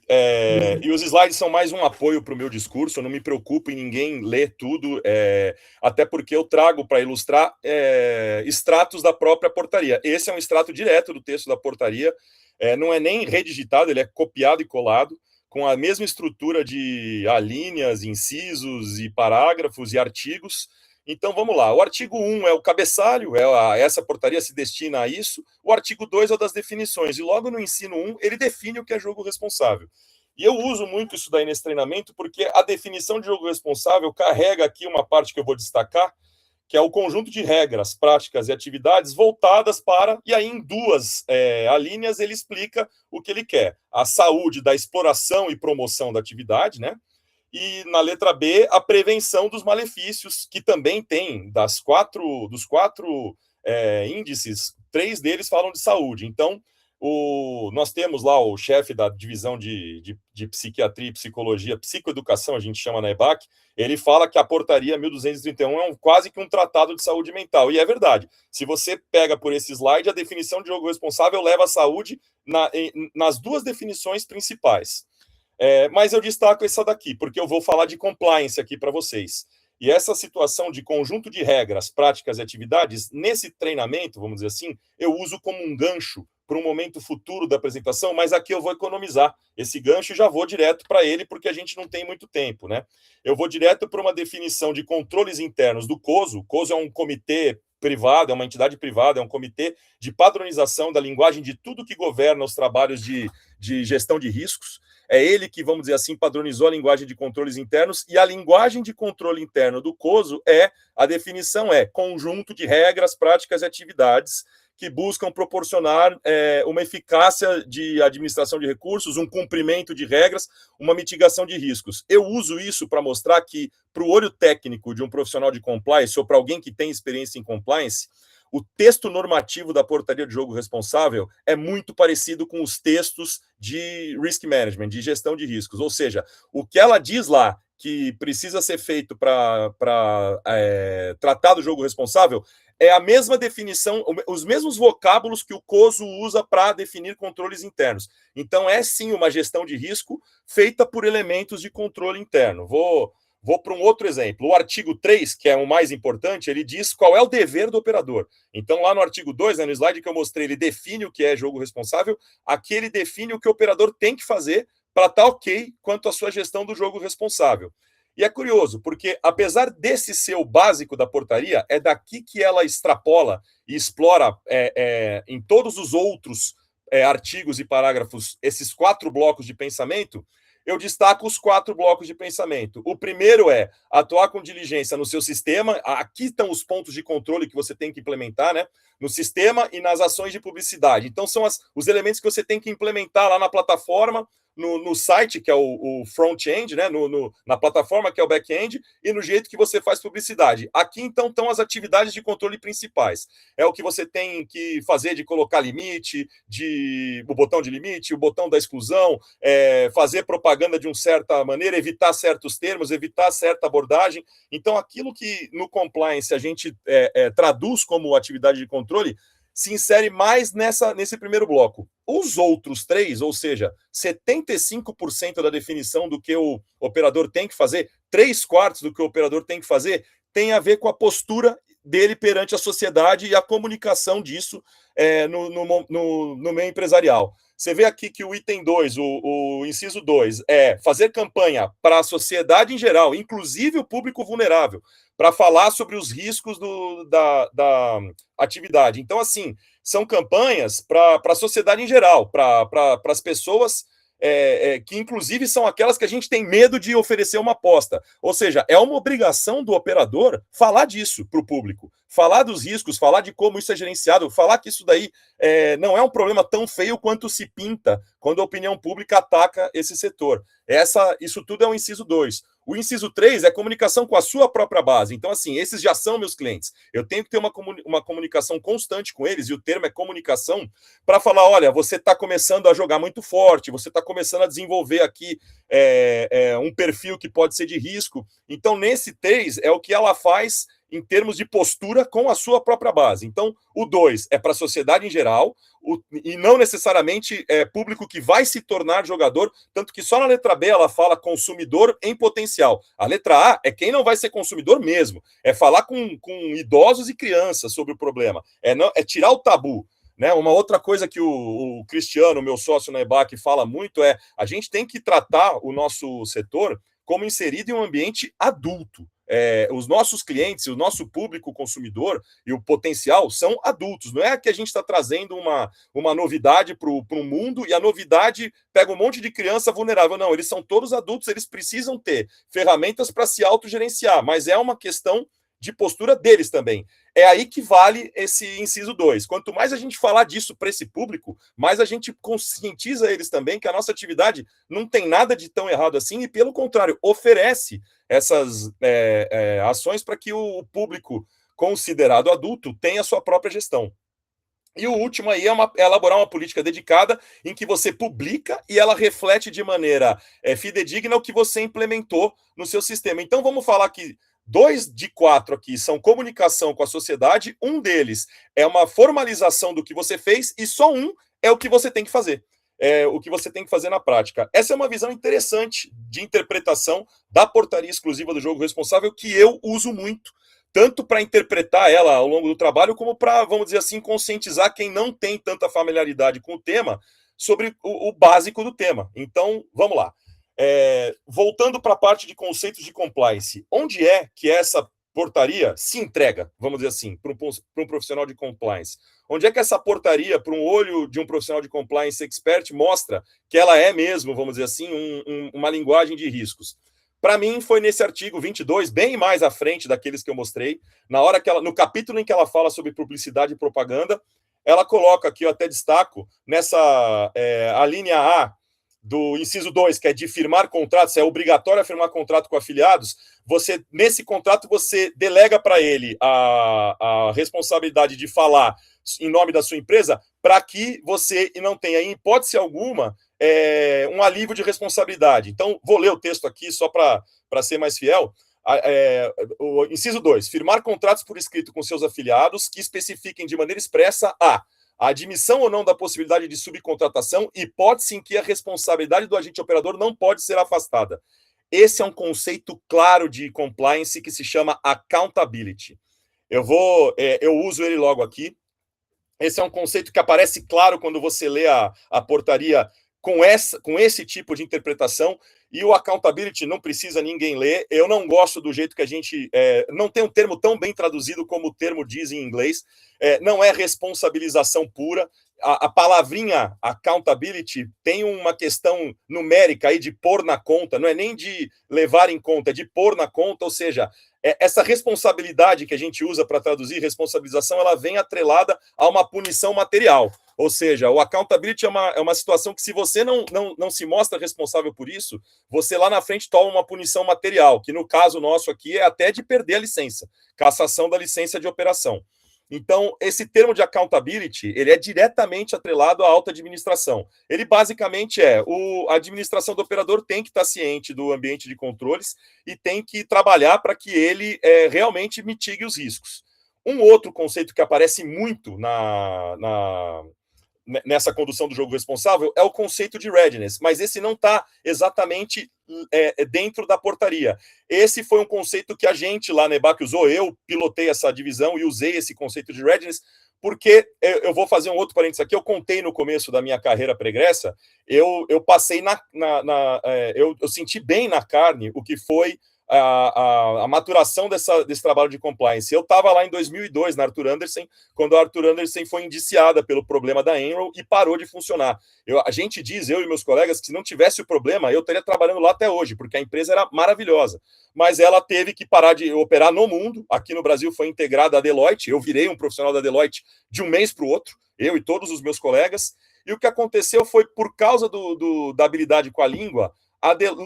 e os slides são mais um apoio para o meu discurso, eu não me preocupo em ninguém ler tudo, até porque eu trago para ilustrar extratos da própria portaria. Esse é um extrato direto do texto da portaria, não é nem redigitado, ele é copiado e colado, com a mesma estrutura de alíneas, incisos e parágrafos e artigos Então vamos lá, o artigo 1 é o cabeçalho, essa portaria se destina a isso, o artigo 2 é o das definições, e logo no ensino 1 ele define o que é jogo responsável. E eu uso muito isso daí nesse treinamento, porque a definição de jogo responsável carrega aqui uma parte que eu vou destacar, que é o conjunto de regras, práticas e atividades voltadas para, e aí em duas alíneas ele explica o que ele quer. A saúde da exploração e promoção da atividade, né? E na letra B, a prevenção dos malefícios, que também tem dos quatro índices, 3 deles falam de saúde. Então, nós temos lá o chefe da divisão de psiquiatria e psicologia, psicoeducação, a gente chama na EBAC, ele fala que a portaria 1231 é quase que um tratado de saúde mental, e é verdade. Se você pega por esse slide, a definição de jogo responsável leva a saúde nas 2 definições principais. Mas eu destaco essa daqui, porque eu vou falar de compliance aqui para vocês. E essa situação de conjunto de regras, práticas e atividades, nesse treinamento, vamos dizer assim, eu uso como um gancho para um momento futuro da apresentação, mas aqui eu vou economizar esse gancho e já vou direto para ele, porque a gente não tem muito tempo, né? Eu vou direto para uma definição de controles internos do COSO. O COSO é um comitê privado, é uma entidade privada, é um comitê de padronização da linguagem de tudo que governa os trabalhos de gestão de riscos. É ele que, vamos dizer assim, padronizou a linguagem de controles internos, e a linguagem de controle interno do COSO a definição é conjunto de regras, práticas e atividades que buscam proporcionar uma eficácia de administração de recursos, um cumprimento de regras, uma mitigação de riscos. Eu uso isso para mostrar que, para o olho técnico de um profissional de compliance ou para alguém que tem experiência em compliance, o texto normativo da portaria de jogo responsável é muito parecido com os textos de risk management, de gestão de riscos. Ou seja, o que ela diz lá que precisa ser feito para tratar do jogo responsável é a mesma definição, os mesmos vocábulos que o COSO usa para definir controles internos. Então, é sim uma gestão de risco feita por elementos de controle interno. Vou para um outro exemplo. O artigo 3, que é o mais importante, ele diz qual é o dever do operador. Então, lá no artigo 2, no slide que eu mostrei, ele define o que é jogo responsável, aqui ele define o que o operador tem que fazer para estar ok quanto à sua gestão do jogo responsável. E é curioso, porque apesar desse ser o básico da portaria, é daqui que ela extrapola e explora em todos os outros artigos e parágrafos esses 4 blocos de pensamento. Eu destaco os 4 blocos de pensamento. O primeiro é atuar com diligência no seu sistema. Aqui estão os pontos de controle que você tem que implementar, né? No sistema e nas ações de publicidade. Então, são os elementos que você tem que implementar lá na plataforma, no site, que é o front-end, né? Na plataforma, que é o back-end, e no jeito que você faz publicidade. Aqui, então, estão as atividades de controle principais. É o que você tem que fazer de colocar limite, o botão de limite, o botão da exclusão, fazer propaganda de uma certa maneira, evitar certos termos, evitar certa abordagem. Então, aquilo que no compliance a gente traduz como atividade de controle, se insere mais nesse primeiro bloco. Os outros 3, ou seja, 75% da definição do que o operador tem que fazer, 3/4 do que o operador tem que fazer, tem a ver com a postura dele perante a sociedade e a comunicação disso no meio empresarial. Você vê aqui que o item 2, o inciso 2, é fazer campanha para a sociedade em geral, inclusive o público vulnerável, para falar sobre os riscos da atividade. Então, assim, são campanhas para a sociedade em geral, para as pessoas que, inclusive, são aquelas que a gente tem medo de oferecer uma aposta. Ou seja, é uma obrigação do operador falar disso para o público, falar dos riscos, falar de como isso é gerenciado, falar que isso daí não é um problema tão feio quanto se pinta quando a opinião pública ataca esse setor. Isso tudo é o inciso 2. O inciso 3 é comunicação com a sua própria base. Então, assim, esses já são meus clientes. Eu tenho que ter uma comunicação constante com eles, e o termo é comunicação, para falar, olha, você está começando a jogar muito forte, você está começando a desenvolver aqui um perfil que pode ser de risco. Então, nesse 3 é o que ela faz em termos de postura com a sua própria base. Então, o 2 é para a sociedade em geral, e não necessariamente público que vai se tornar jogador, tanto que só na letra B ela fala consumidor em potencial. A letra A é quem não vai ser consumidor mesmo, é falar com idosos e crianças sobre o problema, é tirar o tabu. Né? Uma outra coisa que o Cristiano, meu sócio na EBAC, fala muito a gente tem que tratar o nosso setor como inserido em um ambiente adulto. os nossos clientes, o nosso público consumidor e o potencial são adultos. Não é que a gente está trazendo uma novidade para o mundo e a novidade pega um monte de criança vulnerável. Não, eles são todos adultos, eles precisam ter ferramentas para se autogerenciar, mas é uma questão de postura deles também. É aí que vale esse inciso 2. Quanto mais a gente falar disso para esse público, mais a gente conscientiza eles também que a nossa atividade não tem nada de tão errado assim e, pelo contrário, oferece essas ações para que o público considerado adulto tenha a sua própria gestão. E o último aí é elaborar uma política dedicada em que você publica e ela reflete de maneira fidedigna o que você implementou no seu sistema. Então, vamos falar que 2 de 4 aqui são comunicação com a sociedade, um deles é uma formalização do que você fez e só um é o que você tem que fazer. O que você tem que fazer na prática. Essa é uma visão interessante de interpretação da portaria exclusiva do jogo responsável que eu uso muito, tanto para interpretar ela ao longo do trabalho, como para, vamos dizer assim, conscientizar quem não tem tanta familiaridade com o tema sobre o básico do tema. Então, vamos lá. Voltando para a parte de conceitos de compliance, onde é que essa portaria se entrega, vamos dizer assim, para um profissional de compliance? Onde é que essa portaria, para um olho de um profissional de compliance expert, mostra que ela é mesmo, vamos dizer assim, uma linguagem de riscos? Para mim, foi nesse artigo 22, bem mais à frente daqueles que eu mostrei, no capítulo em que ela fala sobre publicidade e propaganda, ela coloca aqui, eu até destaco, a linha A, do inciso 2, que é de firmar contratos, é obrigatório firmar contrato com afiliados, nesse contrato você delega para ele a responsabilidade de falar em nome da sua empresa, para que você não tenha, em hipótese alguma, um alívio de responsabilidade. Então, vou ler o texto aqui só para ser mais fiel. O inciso 2, firmar contratos por escrito com seus afiliados que especifiquem de maneira expressa a admissão ou não da possibilidade de subcontratação, hipótese em que a responsabilidade do agente operador não pode ser afastada. Esse é um conceito claro de compliance que se chama accountability. Eu uso ele logo aqui. Esse é um conceito que aparece claro quando você lê a portaria com esse tipo de interpretação, e o accountability não precisa ninguém ler. Eu não gosto do jeito que a gente... não tem um termo tão bem traduzido como o termo diz em inglês. Não é responsabilização pura. A palavrinha accountability tem uma questão numérica aí de pôr na conta, não é nem de levar em conta, é de pôr na conta, ou seja, essa responsabilidade que a gente usa para traduzir responsabilização, ela vem atrelada a uma punição material. Ou seja, o accountability é uma situação que, se você não se mostra responsável por isso, você lá na frente toma uma punição material, que no caso nosso aqui é até de perder a licença, cassação da licença de operação. Então, esse termo de accountability, ele é diretamente atrelado à alta administração. Ele basicamente a administração do operador tem que estar ciente do ambiente de controles e tem que trabalhar para que ele realmente mitigue os riscos. Um outro conceito que aparece muito nessa condução do jogo responsável é o conceito de readiness, mas esse não está exatamente dentro da portaria. Esse foi um conceito que a gente lá na EBAC usou, eu pilotei essa divisão e usei esse conceito de readiness, porque eu vou fazer um outro parênteses aqui, eu contei no começo da minha carreira pregressa, eu passei eu senti bem na carne o que foi a maturação desse trabalho de compliance. Eu estava lá em 2002 na Arthur Andersen, quando a Arthur Andersen foi indiciada pelo problema da Enroll e parou de funcionar. A gente diz, eu e meus colegas, que se não tivesse o problema, eu estaria trabalhando lá até hoje, porque a empresa era maravilhosa. Mas ela teve que parar de operar no mundo. Aqui no Brasil foi integrada a Deloitte. Eu virei um profissional da Deloitte de um mês para o outro, eu e todos os meus colegas. E o que aconteceu foi, por causa da habilidade com a língua,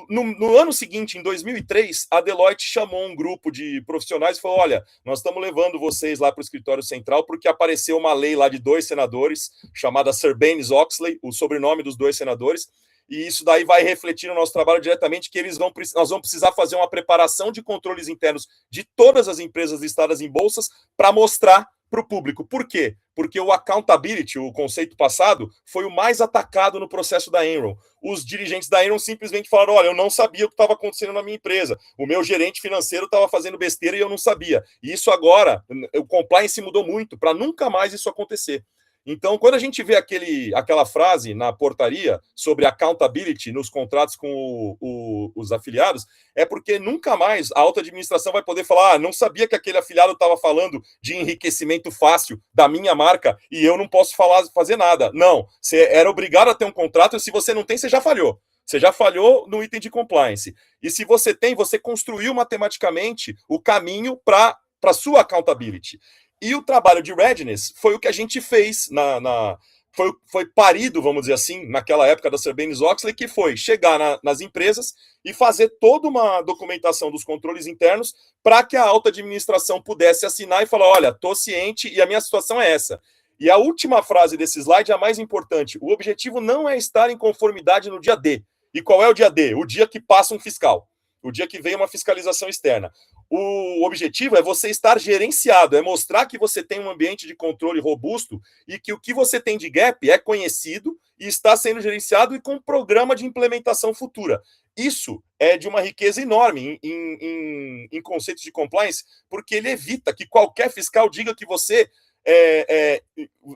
no ano seguinte, em 2003, a Deloitte chamou um grupo de profissionais e falou: olha, nós estamos levando vocês lá para o escritório central porque apareceu uma lei lá de 2 senadores, chamada Sarbanes-Oxley, o sobrenome dos 2 senadores, e isso daí vai refletir no nosso trabalho diretamente, que nós vamos precisar fazer uma preparação de controles internos de todas as empresas listadas em bolsas para mostrar para o público. Por quê? Porque o accountability, o conceito passado, foi o mais atacado no processo da Enroll. Os dirigentes da Enroll simplesmente falaram: olha, eu não sabia o que estava acontecendo na minha empresa. O meu gerente financeiro estava fazendo besteira e eu não sabia. E isso agora, o compliance mudou muito para nunca mais isso acontecer. Então, quando a gente vê aquela frase na portaria sobre accountability nos contratos com os afiliados, é porque nunca mais a alta administração vai poder falar: não sabia que aquele afiliado estava falando de enriquecimento fácil da minha marca e eu não posso fazer nada. Não, você era obrigado a ter um contrato e se você não tem, você já falhou. Você já falhou no item de compliance. E se você tem, você construiu matematicamente o caminho para a sua accountability. E o trabalho de readiness foi o que a gente fez, foi parido, vamos dizer assim, naquela época da Sarbanes-Oxley, que foi chegar nas empresas e fazer toda uma documentação dos controles internos para que a alta administração pudesse assinar e falar: olha, estou ciente e a minha situação é essa. E a última frase desse slide é a mais importante. O objetivo não é estar em conformidade no dia D. E qual é o dia D? O dia que passa um fiscal. O dia que vem uma fiscalização externa. O objetivo é você estar gerenciado, é mostrar que você tem um ambiente de controle robusto e que o que você tem de gap é conhecido e está sendo gerenciado e com programa de implementação futura. Isso é de uma riqueza enorme em conceitos de compliance, porque ele evita que qualquer fiscal diga que você,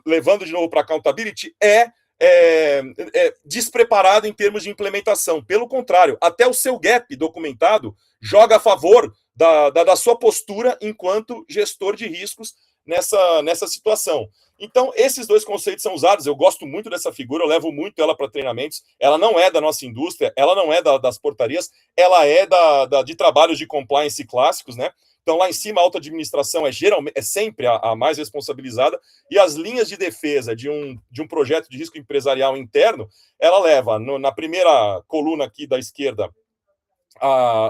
levando de novo para accountability, é despreparado em termos de implementação. Pelo contrário, até o seu gap documentado joga a favor da sua postura enquanto gestor de riscos nessa situação. Então, esses dois conceitos são usados. Eu gosto muito dessa figura, eu levo muito ela para treinamentos. Ela não é da nossa indústria, ela não é das portarias, ela é de trabalhos de compliance clássicos, né? Então, lá em cima, a alta administração é sempre a mais responsabilizada, e as linhas de defesa de um projeto de risco empresarial interno, ela leva, na primeira coluna aqui da esquerda,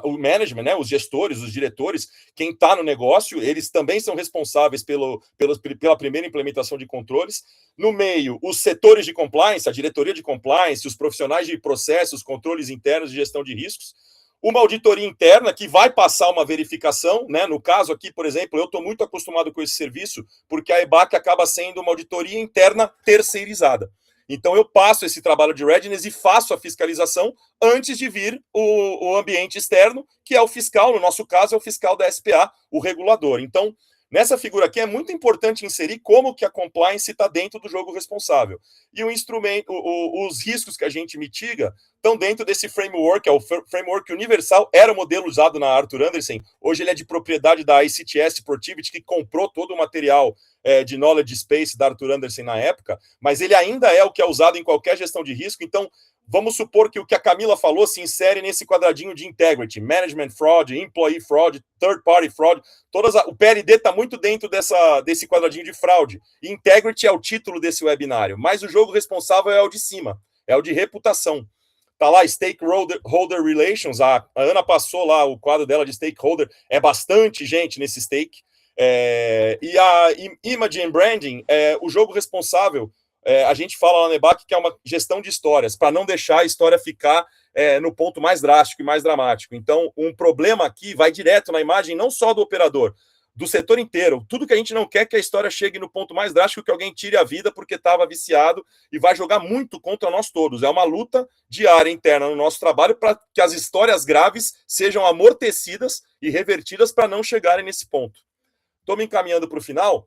o management, né, os gestores, os diretores, quem está no negócio, eles também são responsáveis pela primeira implementação de controles. No meio, os setores de compliance, a diretoria de compliance, os profissionais de processos, controles internos de gestão de riscos. Uma auditoria interna que vai passar uma verificação, né? No caso aqui, por exemplo, eu estou muito acostumado com esse serviço, porque a EBAC acaba sendo uma auditoria interna terceirizada. Então, eu passo esse trabalho de readiness e faço a fiscalização antes de vir o ambiente externo, que é o fiscal, no nosso caso, é o fiscal da SPA, o regulador. Então, nessa figura aqui, é muito importante inserir como que a compliance está dentro do jogo responsável. E o instrumento, os riscos que a gente mitiga estão dentro desse framework, é o framework universal, era o modelo usado na Arthur Andersen, hoje ele é de propriedade da ICTS Sportivity, que comprou todo o material de Knowledge Space da Arthur Andersen na época, mas ele ainda é o que é usado em qualquer gestão de risco. Então, vamos supor que o que a Camila falou se insere nesse quadradinho de integrity, management fraud, employee fraud, third party fraud, o PLD está muito dentro desse quadradinho de fraude. E integrity é o título desse webinário, mas o jogo responsável é o de cima, é o de reputação. Tá lá, Stakeholder Relations, a Ana passou lá o quadro dela de stakeholder, é bastante gente nesse stake. E a Image and Branding, o jogo responsável, a gente fala lá na EBAC que é uma gestão de histórias, para não deixar a história ficar no ponto mais drástico e mais dramático. Então, um problema aqui vai direto na imagem, não só do operador, do setor inteiro. Tudo que a gente não quer é que a história chegue no ponto mais drástico, que alguém tire a vida porque estava viciado, e vai jogar muito contra nós todos. É uma luta diária interna no nosso trabalho para que as histórias graves sejam amortecidas e revertidas para não chegarem nesse ponto. Estou me encaminhando para o final.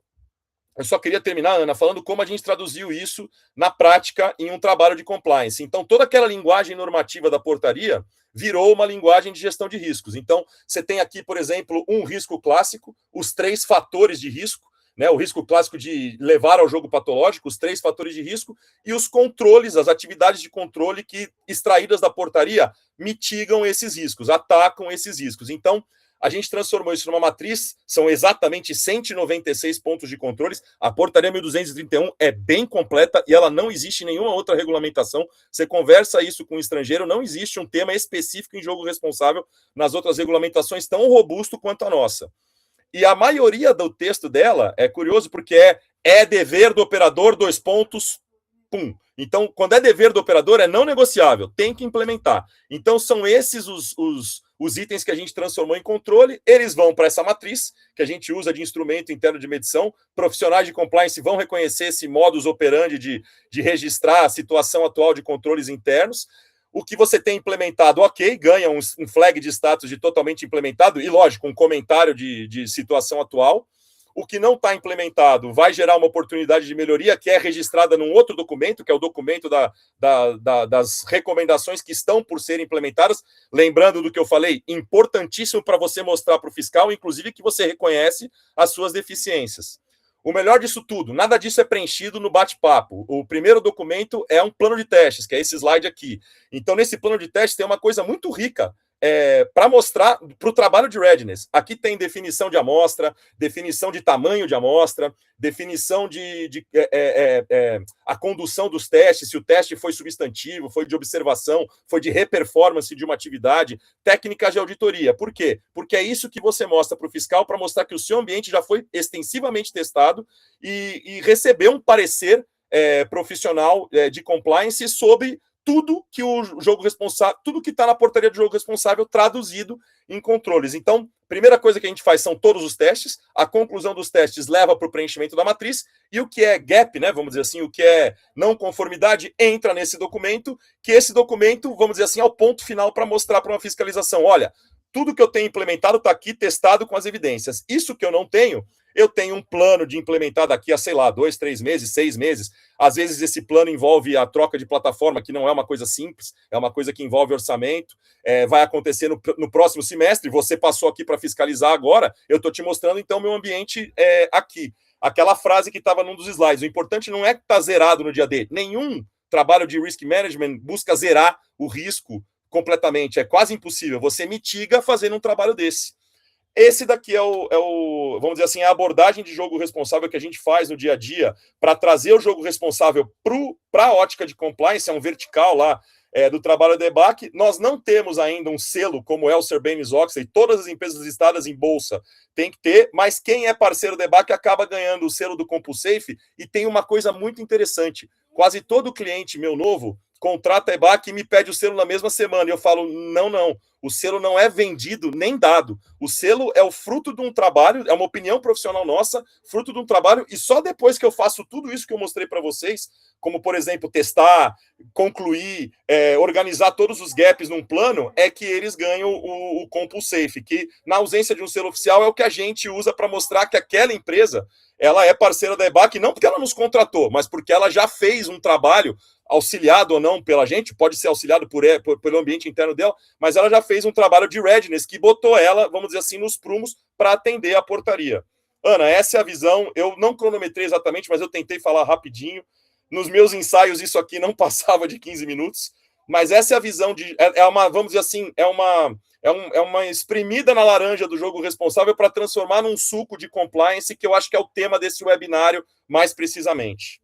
Eu só queria terminar, Ana, falando como a gente traduziu isso na prática em um trabalho de compliance. Então, toda aquela linguagem normativa da portaria virou uma linguagem de gestão de riscos. Então, você tem aqui, por exemplo, um risco clássico, os 3 fatores de risco, né? O risco clássico de levar ao jogo patológico, os 3 fatores de risco, e os controles, as atividades de controle que, extraídas da portaria, mitigam esses riscos, atacam esses riscos. Então, a gente transformou isso numa matriz, são exatamente 196 pontos de controles. A portaria 1231 é bem completa e ela não existe em nenhuma outra regulamentação. Você conversa isso com um estrangeiro, não existe um tema específico em jogo responsável nas outras regulamentações tão robusto quanto a nossa. E a maioria do texto dela é curioso porque é dever do operador, 2 pontos, pum. Então, quando é dever do operador, é não negociável, tem que implementar. Então, são esses os itens que a gente transformou em controle, eles vão para essa matriz, que a gente usa de instrumento interno de medição. Profissionais de compliance vão reconhecer esse modus operandi de registrar a situação atual de controles internos. O que você tem implementado, ok, ganha um flag de status de totalmente implementado, e lógico, um comentário de situação atual. O que não está implementado vai gerar uma oportunidade de melhoria que é registrada num outro documento, que é o documento das recomendações que estão por serem implementadas. Lembrando do que eu falei, importantíssimo para você mostrar para o fiscal, inclusive que você reconhece as suas deficiências. O melhor disso tudo, nada disso é preenchido no bate-papo. O primeiro documento é um plano de testes, que é esse slide aqui. Então, nesse plano de testes tem uma coisa muito rica para mostrar para o trabalho de readiness. Aqui tem definição de amostra, definição de tamanho de amostra, definição a condução dos testes, se o teste foi substantivo, foi de observação, foi de reperformance de uma atividade, técnicas de auditoria. Por quê? Porque é isso que você mostra para o fiscal para mostrar que o seu ambiente já foi extensivamente testado e recebeu um parecer profissional de compliance sobre tudo que o jogo responsável, tudo que está na portaria do jogo responsável traduzido em controles. Então, primeira coisa que a gente faz são todos os testes, a conclusão dos testes leva para o preenchimento da matriz, e o que é gap, né, vamos dizer assim, o que é não conformidade, entra nesse documento, que esse documento, vamos dizer assim, é o ponto final para mostrar para uma fiscalização, olha, tudo que eu tenho implementado está aqui testado com as evidências. Isso que eu não tenho, eu tenho um plano de implementar daqui a, sei lá, 2, 3 meses, 6 meses. Às vezes esse plano envolve a troca de plataforma, que não é uma coisa simples, é uma coisa que envolve orçamento, vai acontecer no próximo semestre, você passou aqui para fiscalizar agora, eu estou te mostrando, então, meu ambiente aqui. Aquela frase que estava num dos slides, o importante não é que está zerado no dia D. Nenhum trabalho de risk management busca zerar o risco completamente, é quase impossível. Você mitiga fazendo um trabalho desse. Esse daqui vamos dizer assim, a abordagem de jogo responsável que a gente faz no dia a dia para trazer o jogo responsável para a ótica de compliance, é um vertical lá do trabalho da EBAC. Nós não temos ainda um selo como é o Sarbanes-Oxley, todas as empresas listadas em bolsa tem que ter, mas quem é parceiro da EBAC acaba ganhando o selo do CompuSafe, e tem uma coisa muito interessante, quase todo cliente meu novo contrata a EBAC e me pede o selo na mesma semana, e eu falo, não, o selo não é vendido nem dado, o selo é o fruto de um trabalho, é uma opinião profissional nossa, fruto de um trabalho, e só depois que eu faço tudo isso que eu mostrei para vocês, como, por exemplo, testar, concluir, organizar todos os gaps num plano, é que eles ganham o CompuSafe, que na ausência de um selo oficial é o que a gente usa para mostrar que aquela empresa, ela é parceira da EBAC, não porque ela nos contratou, mas porque ela já fez um trabalho auxiliado ou não pela gente, pode ser auxiliado pelo ambiente interno dela, mas ela já fez um trabalho de readiness que botou ela, vamos dizer assim, nos prumos para atender a portaria. Ana, essa é a visão. Eu não cronometrei exatamente, mas eu tentei falar rapidinho. Nos meus ensaios, isso aqui não passava de 15 minutos, mas essa é a visão vamos dizer assim, é uma espremida na laranja do jogo responsável para transformar num suco de compliance, que eu acho que é o tema desse webinário mais precisamente.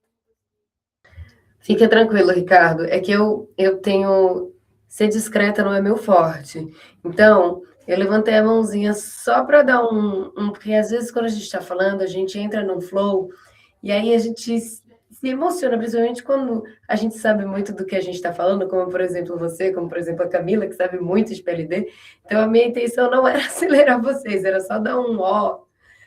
Fica tranquilo, Ricardo. É que eu tenho... Ser discreta não é meu forte. Então, eu levantei a mãozinha só para dar porque às vezes quando a gente está falando, a gente entra num flow e aí a gente se emociona, principalmente quando a gente sabe muito do que a gente está falando, como, por exemplo, você, como, por exemplo, a Camila, que sabe muito de PLD. Então, a minha intenção não era acelerar vocês, era só dar um ó.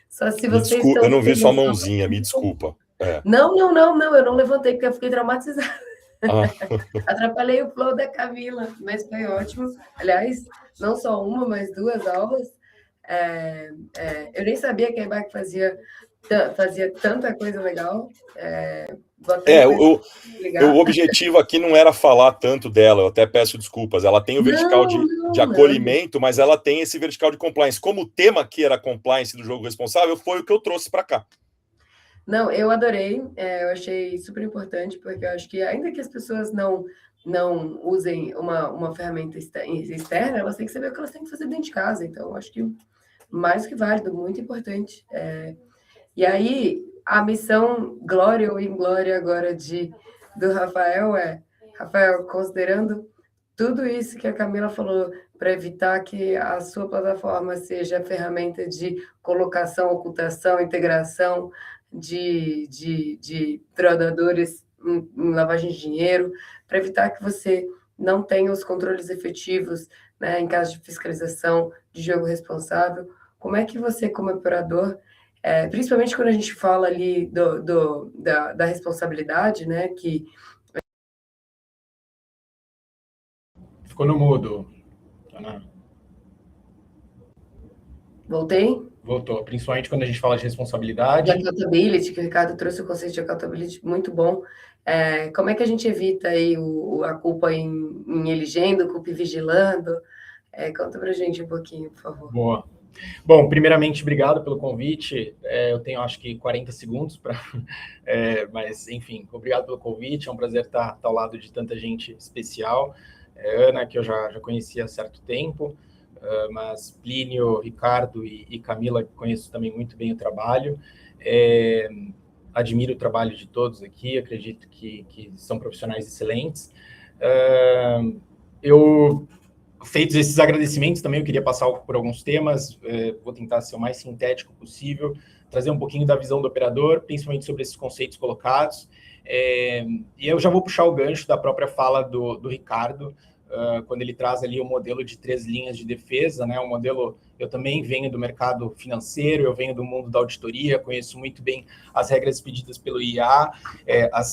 Só se vocês estão... Eu não vi sua mãozinha, me desculpa. Não, eu não levantei, porque eu fiquei traumatizada. Atrapalhei o flow da Camila, mas foi ótimo. Aliás, não só uma, mas 2 aulas. Eu nem sabia que a EBAC fazia tanta coisa legal. O objetivo aqui não era falar tanto dela, eu até peço desculpas. Ela tem o vertical de acolhimento, mas ela tem esse vertical de compliance. Como o tema aqui era compliance do jogo responsável, foi o que eu trouxe para cá. Não, eu adorei, eu achei super importante, porque eu acho que ainda que as pessoas não usem uma ferramenta externa, elas têm que saber o que elas têm que fazer dentro de casa. Então, eu acho que mais que válido, muito importante. E aí, a missão glória ou inglória agora do Rafael Rafael, considerando tudo isso que a Camila falou, para evitar que a sua plataforma seja ferramenta de colocação, ocultação, integração de fraudadores em lavagem de dinheiro, para evitar que você não tenha os controles efetivos, né, em caso de fiscalização de jogo responsável. Como é que você, como operador, principalmente quando a gente fala ali da responsabilidade, né, que... Ficou no mudo. Ana. Voltei? Voltou, principalmente quando a gente fala de responsabilidade. De accountability, que o Ricardo trouxe o conceito de accountability muito bom. Como é que a gente evita aí a culpa em elegendo, culpa em vigilando? Conta pra gente um pouquinho, por favor. Boa. Bom, primeiramente, obrigado pelo convite. Eu tenho, acho que, 40 segundos para... mas, enfim, obrigado pelo convite. É um prazer estar ao lado de tanta gente especial. Ana, que eu já conhecia há certo tempo, mas Plínio, Ricardo e Camila, que conheço também muito bem o trabalho. Admiro o trabalho de todos aqui, acredito que são profissionais excelentes. Feitos esses agradecimentos também, eu queria passar por alguns temas, vou tentar ser o mais sintético possível, trazer um pouquinho da visão do operador, principalmente sobre esses conceitos colocados, e eu já vou puxar o gancho da própria fala do Ricardo, quando ele traz ali o modelo de 3 linhas de defesa, né? Um modelo, eu também venho do mercado financeiro, eu venho do mundo da auditoria, conheço muito bem as regras pedidas pelo IA,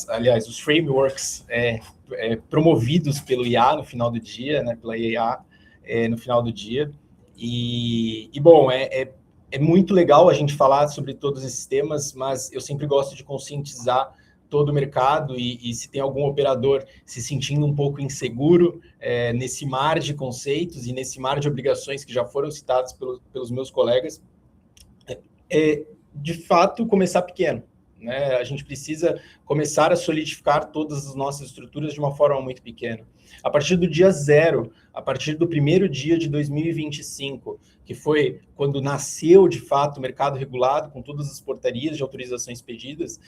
aliás, os frameworks promovidos pelo IA no final do dia, né? Pela IA no final do dia. E bom, é muito legal a gente falar sobre todos esses temas, mas eu sempre gosto de conscientizar todo o mercado e se tem algum operador se sentindo um pouco inseguro nesse mar de conceitos e nesse mar de obrigações que já foram citados pelos meus colegas, de fato, começar pequeno, né? A gente precisa começar a solidificar todas as nossas estruturas de uma forma muito pequena. A partir do dia 0, a partir do primeiro dia de 2025, que foi quando nasceu, de fato, o mercado regulado, com todas as portarias de autorizações pedidas,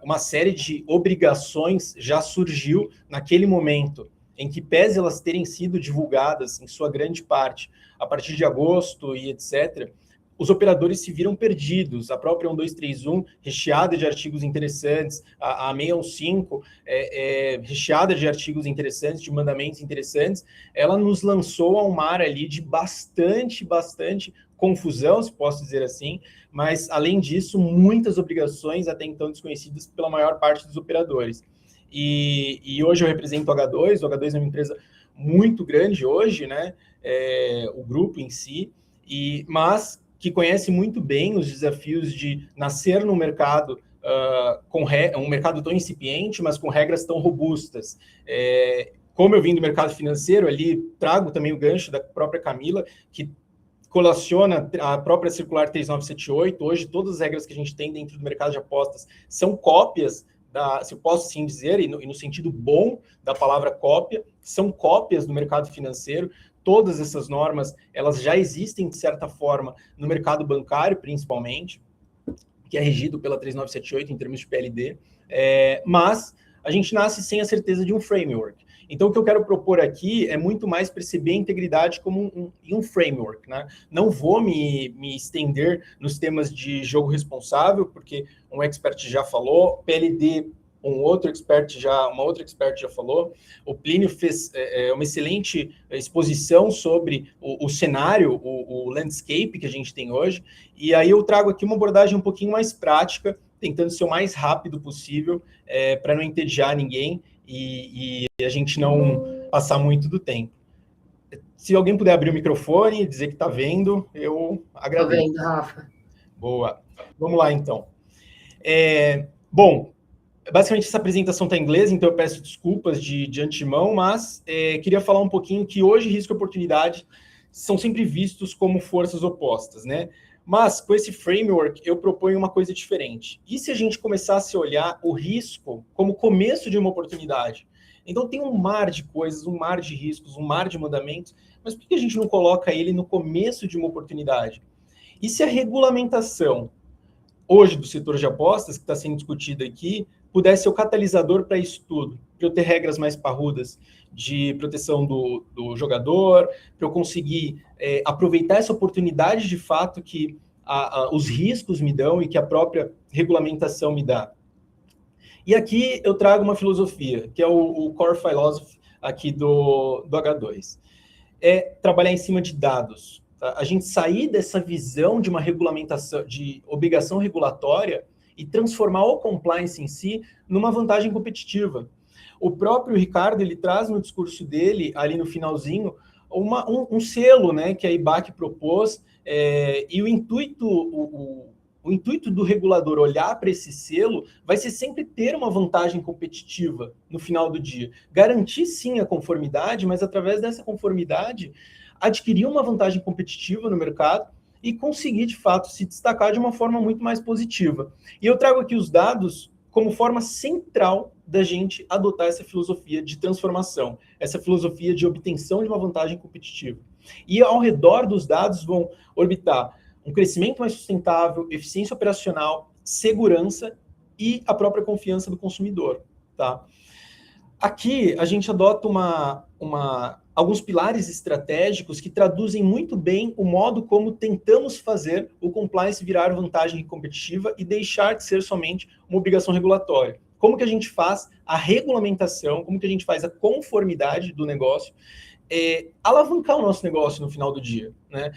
uma série de obrigações já surgiu naquele momento, em que, pese elas terem sido divulgadas, em sua grande parte, a partir de agosto e etc., os operadores se viram perdidos. A própria 1231, recheada de artigos interessantes, a 615, recheada de artigos interessantes, de mandamentos interessantes, ela nos lançou a um mar ali de bastante confusão, se posso dizer assim, mas, além disso, muitas obrigações até então desconhecidas pela maior parte dos operadores. E hoje eu represento o H2 é uma empresa muito grande hoje, né? O grupo em si, mas que conhece muito bem os desafios de nascer num mercado um mercado tão incipiente, mas com regras tão robustas. Como eu vim do mercado financeiro, ali trago também o gancho da própria Camila, que colaciona a própria circular 3978. Hoje, todas as regras que a gente tem dentro do mercado de apostas são cópias, se eu posso assim dizer, e no sentido bom da palavra cópia, são cópias do mercado financeiro. Todas essas normas, elas já existem, de certa forma, no mercado bancário, principalmente, que é regido pela 3978 em termos de PLD, mas a gente nasce sem a certeza de um framework. Então, o que eu quero propor aqui é muito mais perceber a integridade como um framework, né? Não vou me estender nos temas de jogo responsável, porque um expert já falou, PLD, uma outra expert já falou. O Plínio fez uma excelente exposição sobre o cenário, o landscape que a gente tem hoje, e aí eu trago aqui uma abordagem um pouquinho mais prática, tentando ser o mais rápido possível, para não entediar ninguém e a gente não passar muito do tempo. Se alguém puder abrir o microfone e dizer que está vendo, eu agradeço. Estou vendo, Rafa. Boa. Vamos lá, então. Bom, basicamente essa apresentação está em inglês, então eu peço desculpas de antemão, mas queria falar um pouquinho que hoje risco e oportunidade são sempre vistos como forças opostas, né? Mas com esse framework eu proponho uma coisa diferente. E se a gente começasse a olhar o risco como começo de uma oportunidade? Então tem um mar de coisas, um mar de riscos, um mar de mandamentos, mas por que a gente não coloca ele no começo de uma oportunidade? E se a regulamentação hoje do setor de apostas, que está sendo discutida aqui, pudesse ser o catalisador para isso tudo, para eu ter regras mais parrudas de proteção do jogador, para eu conseguir aproveitar essa oportunidade de fato que os riscos me dão e que a própria regulamentação me dá. E aqui eu trago uma filosofia, que é o core philosophy aqui do H2. É trabalhar em cima de dados. Tá? A gente sair dessa visão de uma regulamentação, de obrigação regulatória, e transformar o compliance em si numa vantagem competitiva. O próprio Ricardo, ele traz no discurso dele, ali no finalzinho, um selo, né, que a IBAC propôs, e o intuito do regulador olhar para esse selo vai ser sempre ter uma vantagem competitiva no final do dia. Garantir, sim, a conformidade, mas através dessa conformidade, adquirir uma vantagem competitiva no mercado e conseguir, de fato, se destacar de uma forma muito mais positiva. E eu trago aqui os dados como forma central da gente adotar essa filosofia de transformação, essa filosofia de obtenção de uma vantagem competitiva. E ao redor dos dados vão orbitar um crescimento mais sustentável, eficiência operacional, segurança e a própria confiança do consumidor, tá? Aqui a gente adota alguns pilares estratégicos que traduzem muito bem o modo como tentamos fazer o compliance virar vantagem competitiva e deixar de ser somente uma obrigação regulatória. Como que a gente faz a regulamentação, como que a gente faz a conformidade do negócio, alavancar o nosso negócio no final do dia, né?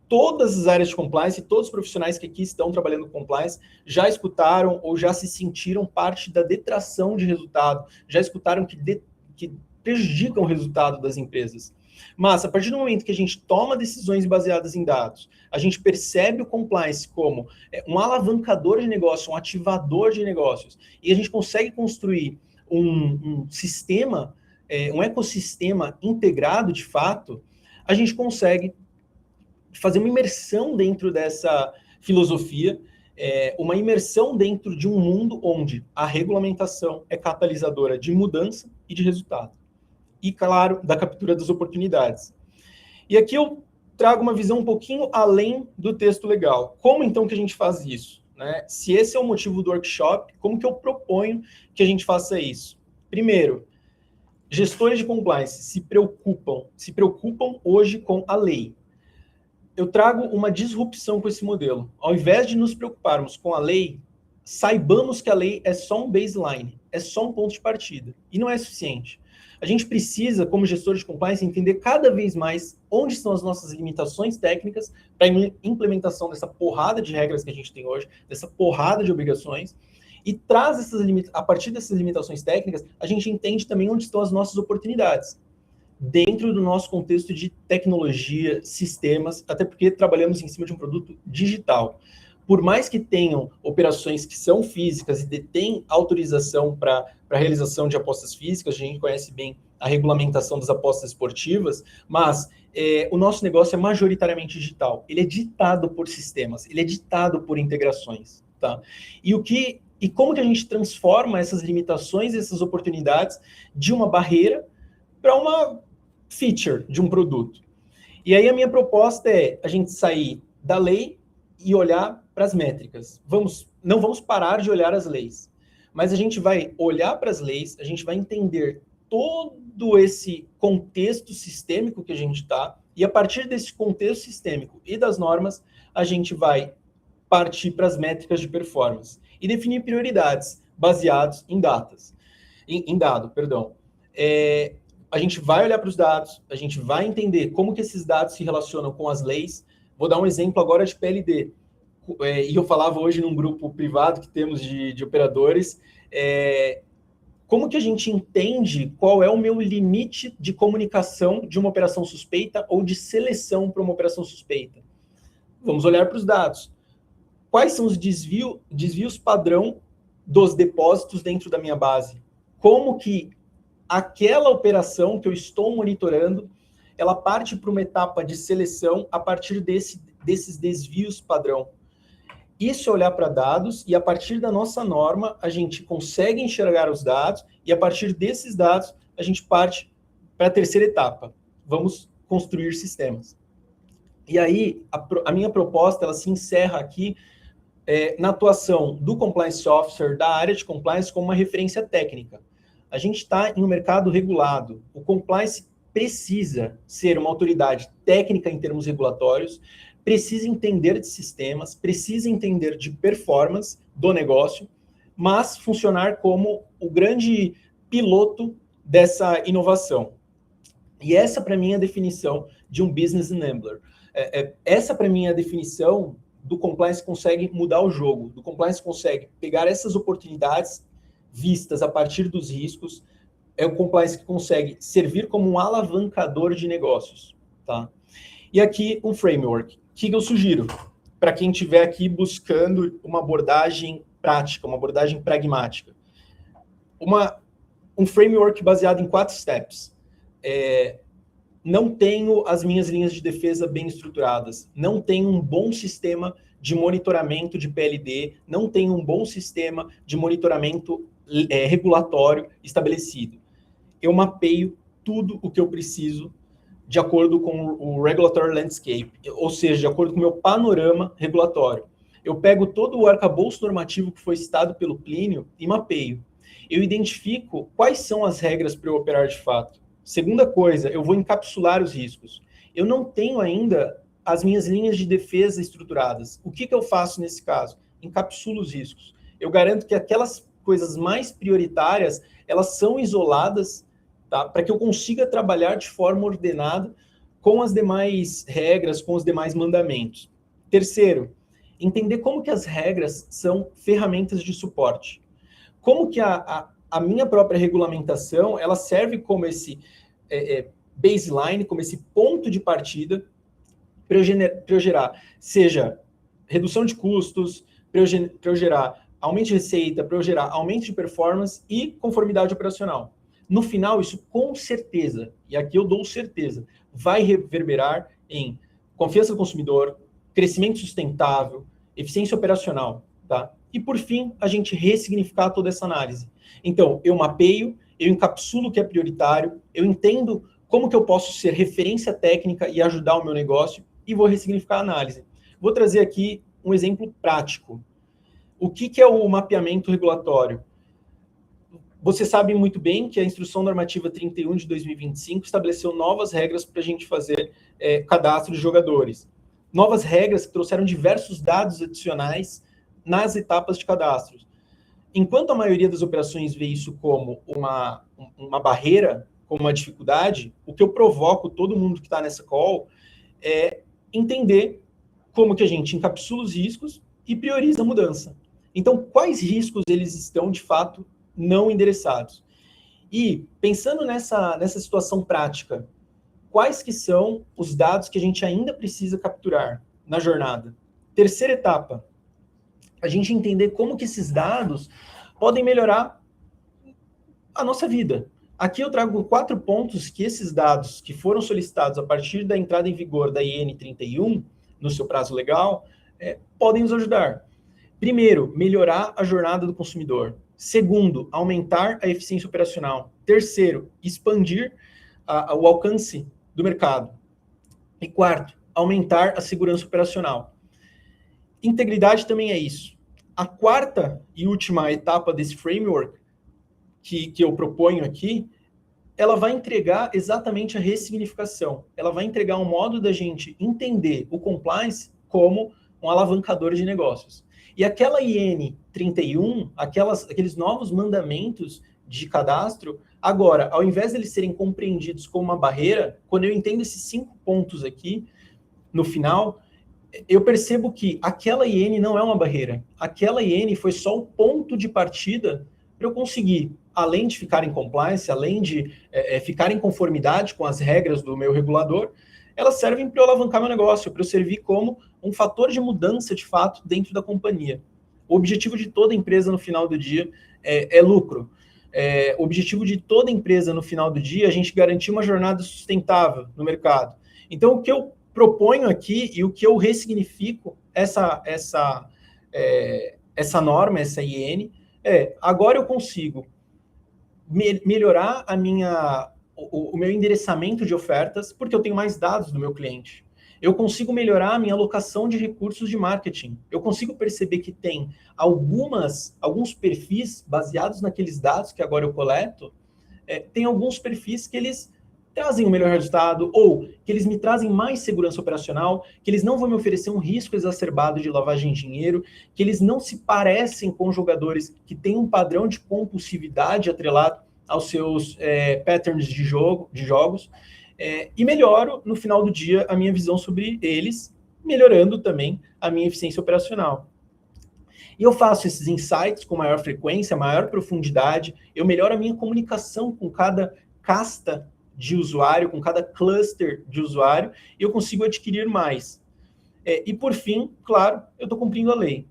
Todas as áreas de compliance, todos os profissionais que aqui estão trabalhando com compliance já escutaram ou já se sentiram parte da detração de resultado, já escutaram que prejudicam o resultado das empresas. Mas, a partir do momento que a gente toma decisões baseadas em dados, a gente percebe o compliance como um alavancador de negócio, um ativador de negócios, e a gente consegue construir um sistema, um ecossistema integrado de fato, a gente consegue fazer uma imersão dentro dessa filosofia, uma imersão dentro de um mundo onde a regulamentação é catalisadora de mudança e de resultado. E, claro, da captura das oportunidades. E aqui eu trago uma visão um pouquinho além do texto legal. Como, então, que a gente faz isso, né? Se esse é o motivo do workshop, como que eu proponho que a gente faça isso? Primeiro, gestores de compliance se preocupam hoje com a lei. Eu trago uma disrupção com esse modelo. Ao invés de nos preocuparmos com a lei, saibamos que a lei é só um baseline, é só um ponto de partida, e não é suficiente. A gente precisa, como gestor de compliance, entender cada vez mais onde estão as nossas limitações técnicas para a implementação dessa porrada de regras que a gente tem hoje, dessa porrada de obrigações, e a partir dessas limitações técnicas, a gente entende também onde estão as nossas oportunidades, dentro do nosso contexto de tecnologia, sistemas, até porque trabalhamos em cima de um produto digital. Por mais que tenham operações que são físicas e detêm autorização para a realização de apostas físicas, a gente conhece bem a regulamentação das apostas esportivas, mas o nosso negócio é majoritariamente digital. Ele é ditado por sistemas, ele é ditado por integrações, tá? E como que a gente transforma essas limitações, essas oportunidades de uma barreira para uma feature de um produto? E aí a minha proposta é a gente sair da lei e olhar para as métricas. Não vamos parar de olhar as leis, mas a gente vai olhar para as leis, a gente vai entender todo esse contexto sistêmico que a gente está, e a partir desse contexto sistêmico e das normas, a gente vai partir para as métricas de performance e definir prioridades baseados em dado. A gente vai olhar para os dados, a gente vai entender como que esses dados se relacionam com as leis. Vou dar um exemplo agora de PLD. E eu falava hoje num grupo privado que temos de operadores, como que a gente entende qual é o meu limite de comunicação de uma operação suspeita ou de seleção para uma operação suspeita? Vamos olhar para os dados. Quais são os desvios padrão dos depósitos dentro da minha base? Como que aquela operação que eu estou monitorando, ela parte para uma etapa de seleção a partir desses desvios padrão? Isso é olhar para dados, e a partir da nossa norma, a gente consegue enxergar os dados, e a partir desses dados, a gente parte para a terceira etapa. Vamos construir sistemas. E aí, a minha proposta, ela se encerra aqui na atuação do Compliance Officer, da área de Compliance, como uma referência técnica. A gente está em um mercado regulado. O Compliance precisa ser uma autoridade técnica em termos regulatórios, precisa entender de sistemas, precisa entender de performance do negócio, mas funcionar como o grande piloto dessa inovação. E essa, para mim, é a definição de um business enabler. Essa, para mim, é a definição do compliance consegue mudar o jogo, do compliance consegue pegar essas oportunidades vistas a partir dos riscos, é o compliance que consegue servir como um alavancador de negócios, tá? E aqui um framework. O que eu sugiro? Para quem estiver aqui buscando uma abordagem prática, uma abordagem pragmática. Um framework baseado em 4 steps. Não tenho as minhas linhas de defesa bem estruturadas, não tenho um bom sistema de monitoramento de PLD, não tenho um bom sistema de monitoramento regulatório estabelecido. Eu mapeio tudo o que eu preciso de acordo com o Regulatory Landscape, ou seja, de acordo com o meu panorama regulatório. Eu pego todo o arcabouço normativo que foi citado pelo Plínio e mapeio. Eu identifico quais são as regras para eu operar de fato. Segunda coisa, eu vou encapsular os riscos. Eu não tenho ainda as minhas linhas de defesa estruturadas. O que eu faço nesse caso? Encapsulo os riscos. Eu garanto que aquelas coisas mais prioritárias, elas são isoladas, tá? Para que eu consiga trabalhar de forma ordenada com as demais regras, com os demais mandamentos. Terceiro, entender como que as regras são ferramentas de suporte. Como que a minha própria regulamentação, ela serve como esse baseline, como esse ponto de partida para eu gerar, seja redução de custos, para eu gerar aumento de receita, para eu gerar aumento de performance e conformidade operacional. No final, isso com certeza, e aqui eu dou certeza, vai reverberar em confiança do consumidor, crescimento sustentável, eficiência operacional, tá? E, por fim, a gente ressignificar toda essa análise. Então, eu mapeio, eu encapsulo o que é prioritário, eu entendo como que eu posso ser referência técnica e ajudar o meu negócio e vou ressignificar a análise. Vou trazer aqui um exemplo prático. O que é o mapeamento regulatório? Você sabe muito bem que a Instrução Normativa 31 de 2025 estabeleceu novas regras para a gente fazer cadastro de jogadores. Novas regras que trouxeram diversos dados adicionais nas etapas de cadastro. Enquanto a maioria das operações vê isso como uma barreira, como uma dificuldade, o que eu provoco todo mundo que está nessa call é entender como que a gente encapsula os riscos e prioriza a mudança. Então, quais riscos eles estão, de fato, não endereçados? E, pensando nessa situação prática, quais que são os dados que a gente ainda precisa capturar na jornada? Terceira etapa, a gente entender como que esses dados podem melhorar a nossa vida. Aqui eu trago 4 pontos que esses dados que foram solicitados a partir da entrada em vigor da IN 31, no seu prazo legal, podem nos ajudar. Primeiro, melhorar a jornada do consumidor. Segundo, aumentar a eficiência operacional. Terceiro, expandir o alcance do mercado. E quarto, aumentar a segurança operacional. Integridade também é isso. A quarta e última etapa desse framework que eu proponho aqui, ela vai entregar exatamente a ressignificação. Ela vai entregar um modo da gente entender o compliance como um alavancador de negócios. E aquela IN 31, aqueles novos mandamentos de cadastro, agora, ao invés de eles serem compreendidos como uma barreira, quando eu entendo esses 5 pontos aqui, no final, eu percebo que aquela IN não é uma barreira. Aquela IN foi só o ponto de partida para eu conseguir, além de ficar em compliance, além de ficar em conformidade com as regras do meu regulador, elas servem para eu alavancar meu negócio, para eu servir como um fator de mudança, de fato, dentro da companhia. O objetivo de toda empresa no final do dia é lucro. O objetivo de toda empresa no final do dia é a gente garantir uma jornada sustentável no mercado. Então, o que eu proponho aqui e o que eu ressignifico essa norma, essa IN, agora eu consigo melhorar o meu endereçamento de ofertas, porque eu tenho mais dados do meu cliente. Eu consigo melhorar a minha alocação de recursos de marketing. Eu consigo perceber que tem alguns perfis baseados naqueles dados que agora eu coleto, tem alguns perfis que eles trazem um melhor resultado, ou que eles me trazem mais segurança operacional, que eles não vão me oferecer um risco exacerbado de lavagem de dinheiro, que eles não se parecem com jogadores que têm um padrão de compulsividade atrelado aos seus patterns de jogos, e melhoro, no final do dia, a minha visão sobre eles, melhorando também a minha eficiência operacional. E eu faço esses insights com maior frequência, maior profundidade, eu melhoro a minha comunicação com cada casta de usuário, com cada cluster de usuário, e eu consigo adquirir mais. E por fim, claro, eu estou cumprindo a lei.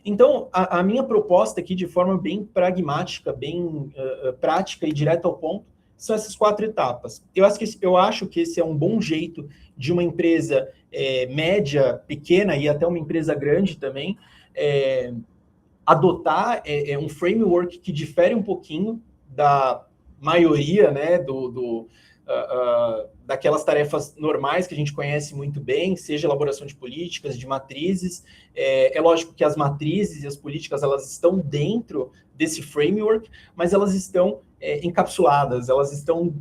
Então, a minha proposta aqui, de forma bem pragmática, bem prática e direta ao ponto, são essas 4 etapas. Eu acho que esse é um bom jeito de uma empresa média, pequena e até uma empresa grande também, adotar um framework que difere um pouquinho da maioria, né, daquelas tarefas normais que a gente conhece muito bem, seja elaboração de políticas, de matrizes. É lógico que as matrizes e as políticas, elas estão dentro desse framework, mas elas estão encapsuladas, elas estão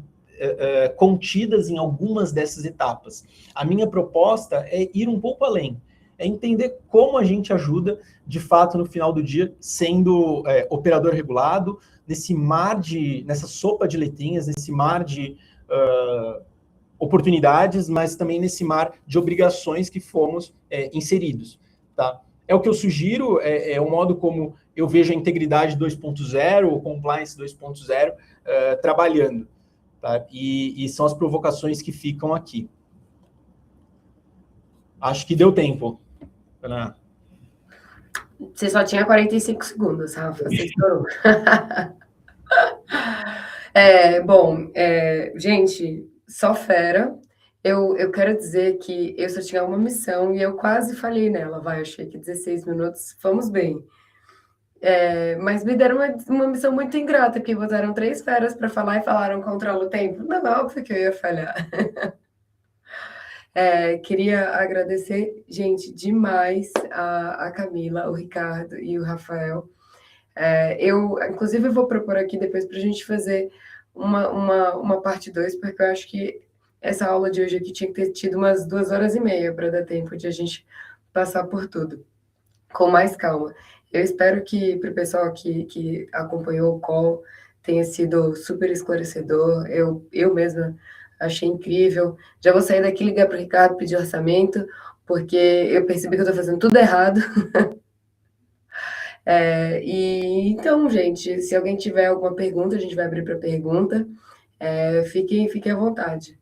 contidas em algumas dessas etapas. A minha proposta é ir um pouco além, é entender como a gente ajuda, de fato, no final do dia, sendo operador regulado, nessa sopa de letrinhas, nesse mar de oportunidades, mas também nesse mar de obrigações que fomos inseridos. Tá? É o que eu sugiro, é o modo como eu vejo a integridade 2.0, o compliance 2.0 trabalhando. Tá? E são as provocações que ficam aqui. Acho que deu tempo. Ana. Você só tinha 45 segundos, Rafa, você estourou. Bom, gente, só fera. Eu quero dizer que eu só tinha uma missão e eu quase falhei nela. Eu achei que 16 minutos, vamos bem. Mas me deram uma missão muito ingrata, porque botaram 3 feras para falar e falaram controla o tempo. Não, óbvio que eu ia falhar. Queria agradecer, gente, demais a Camila, o Ricardo e o Rafael. Eu, inclusive, vou propor aqui depois para a gente fazer uma parte 2, porque eu acho que essa aula de hoje aqui tinha que ter tido umas 2h30 para dar tempo de a gente passar por tudo, com mais calma. Eu espero que para o pessoal que acompanhou o call tenha sido super esclarecedor. Eu mesma achei incrível. Já vou sair daqui, ligar para o Ricardo, pedir orçamento, porque eu percebi que eu estou fazendo tudo errado. Então, gente, se alguém tiver alguma pergunta, a gente vai abrir para pergunta. Fiquem à vontade.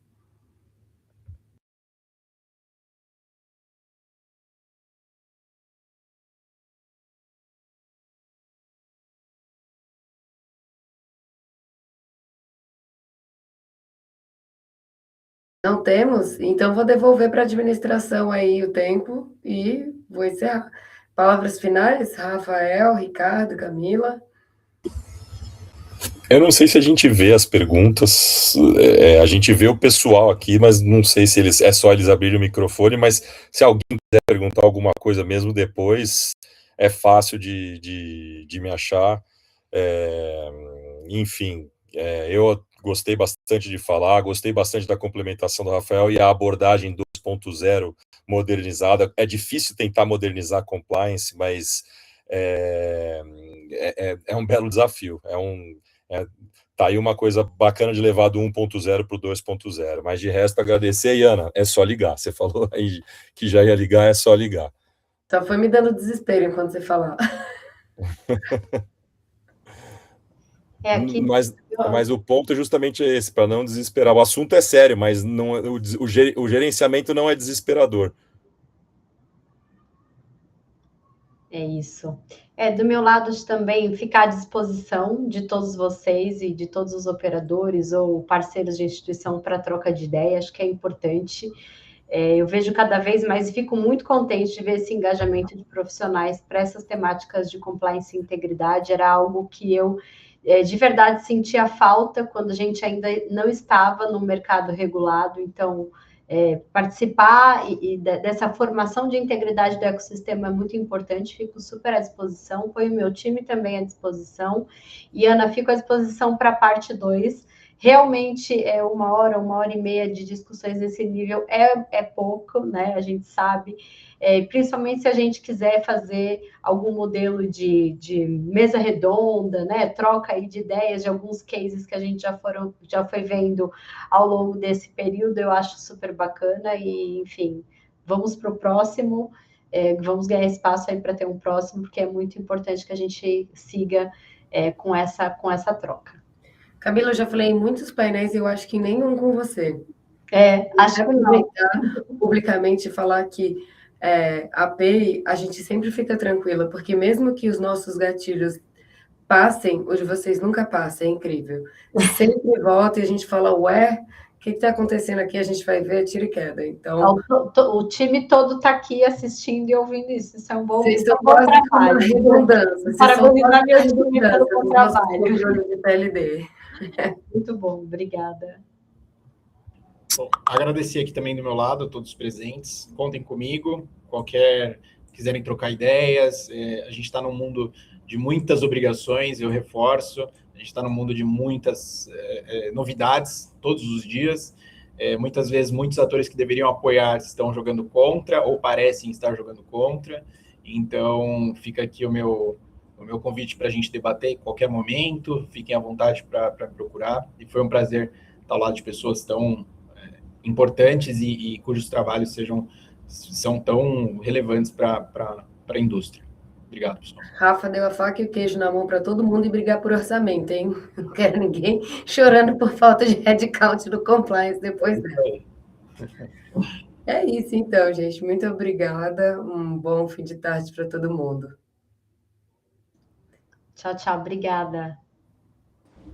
Não temos? Então vou devolver para a administração aí o tempo e vou encerrar. Palavras finais, Rafael, Ricardo, Camila. Eu não sei se a gente vê as perguntas, a gente vê o pessoal aqui, mas não sei se é só eles abrirem o microfone, mas se alguém quiser perguntar alguma coisa mesmo depois, é fácil de me achar. Enfim, eu gostei bastante de falar, gostei bastante da complementação do Rafael e a abordagem 2.0 modernizada. É difícil tentar modernizar a compliance, mas é um belo desafio, tá aí uma coisa bacana de levar do 1.0 para o 2.0, mas de resto agradecer, e Ana, é só ligar, você falou aí que já ia ligar, é só ligar. Só foi me dando desespero enquanto você falava. Mas o ponto é justamente esse, para não desesperar. O assunto é sério, mas não, o gerenciamento não é desesperador. É isso. Do meu lado também, ficar à disposição de todos vocês e de todos os operadores ou parceiros de instituição para troca de ideias, acho que é importante. Eu vejo cada vez mais e fico muito contente de ver esse engajamento de profissionais para essas temáticas de compliance e integridade. Era algo que eu, de verdade, sentia falta quando a gente ainda não estava no mercado regulado. Então, participar dessa formação de integridade do ecossistema é muito importante, fico super à disposição, põe o meu time também à disposição, e Ana, fico à disposição para a parte 2, realmente 1h e meia de discussões desse nível é pouco, né, a gente sabe, principalmente se a gente quiser fazer algum modelo de mesa redonda, né, troca aí de ideias de alguns cases que a gente já foi vendo ao longo desse período, eu acho super bacana e, enfim, vamos para o próximo. vamos ganhar espaço aí para ter um próximo, porque é muito importante que a gente siga com essa troca. Camila, eu já falei em muitos painéis e eu acho que nenhum com você. Acho que não. Aproveitar publicamente e falar que a API, a gente sempre fica tranquila, porque mesmo que os nossos gatilhos passem, os de vocês nunca passam, é incrível. Sempre volta e a gente fala, ué, o que está acontecendo aqui? A gente vai ver, tiro e queda. Então, o time todo está aqui assistindo e ouvindo isso. Isso é um bom, vocês estão bom quase com uma trabalho. redundância. Parabenizar meu time pelo bom trabalho. Controle de PLD. Muito bom, obrigada. Bom, agradecer aqui também do meu lado, todos os presentes. Contem comigo, quiserem trocar ideias. A gente está num mundo de muitas obrigações, eu reforço. A gente está num mundo de muitas novidades todos os dias. Muitas vezes, muitos atores que deveriam apoiar estão jogando contra ou parecem estar jogando contra. Então, fica aqui o meu convite para a gente debater em qualquer momento. Fiquem à vontade para procurar. E foi um prazer estar ao lado de pessoas tão importantes e cujos trabalhos são tão relevantes para a indústria. Obrigado, pessoal. Rafa deu a faca e o queijo na mão para todo mundo e brigar por orçamento, hein? Não quero ninguém chorando por falta de headcount do compliance depois dela. É isso então, gente. Muito obrigada. Um bom fim de tarde para todo mundo. Tchau, tchau. Obrigada.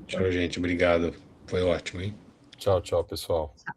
Tchau, gente. Obrigado. Foi ótimo, hein? Tchau, tchau, pessoal. Tchau.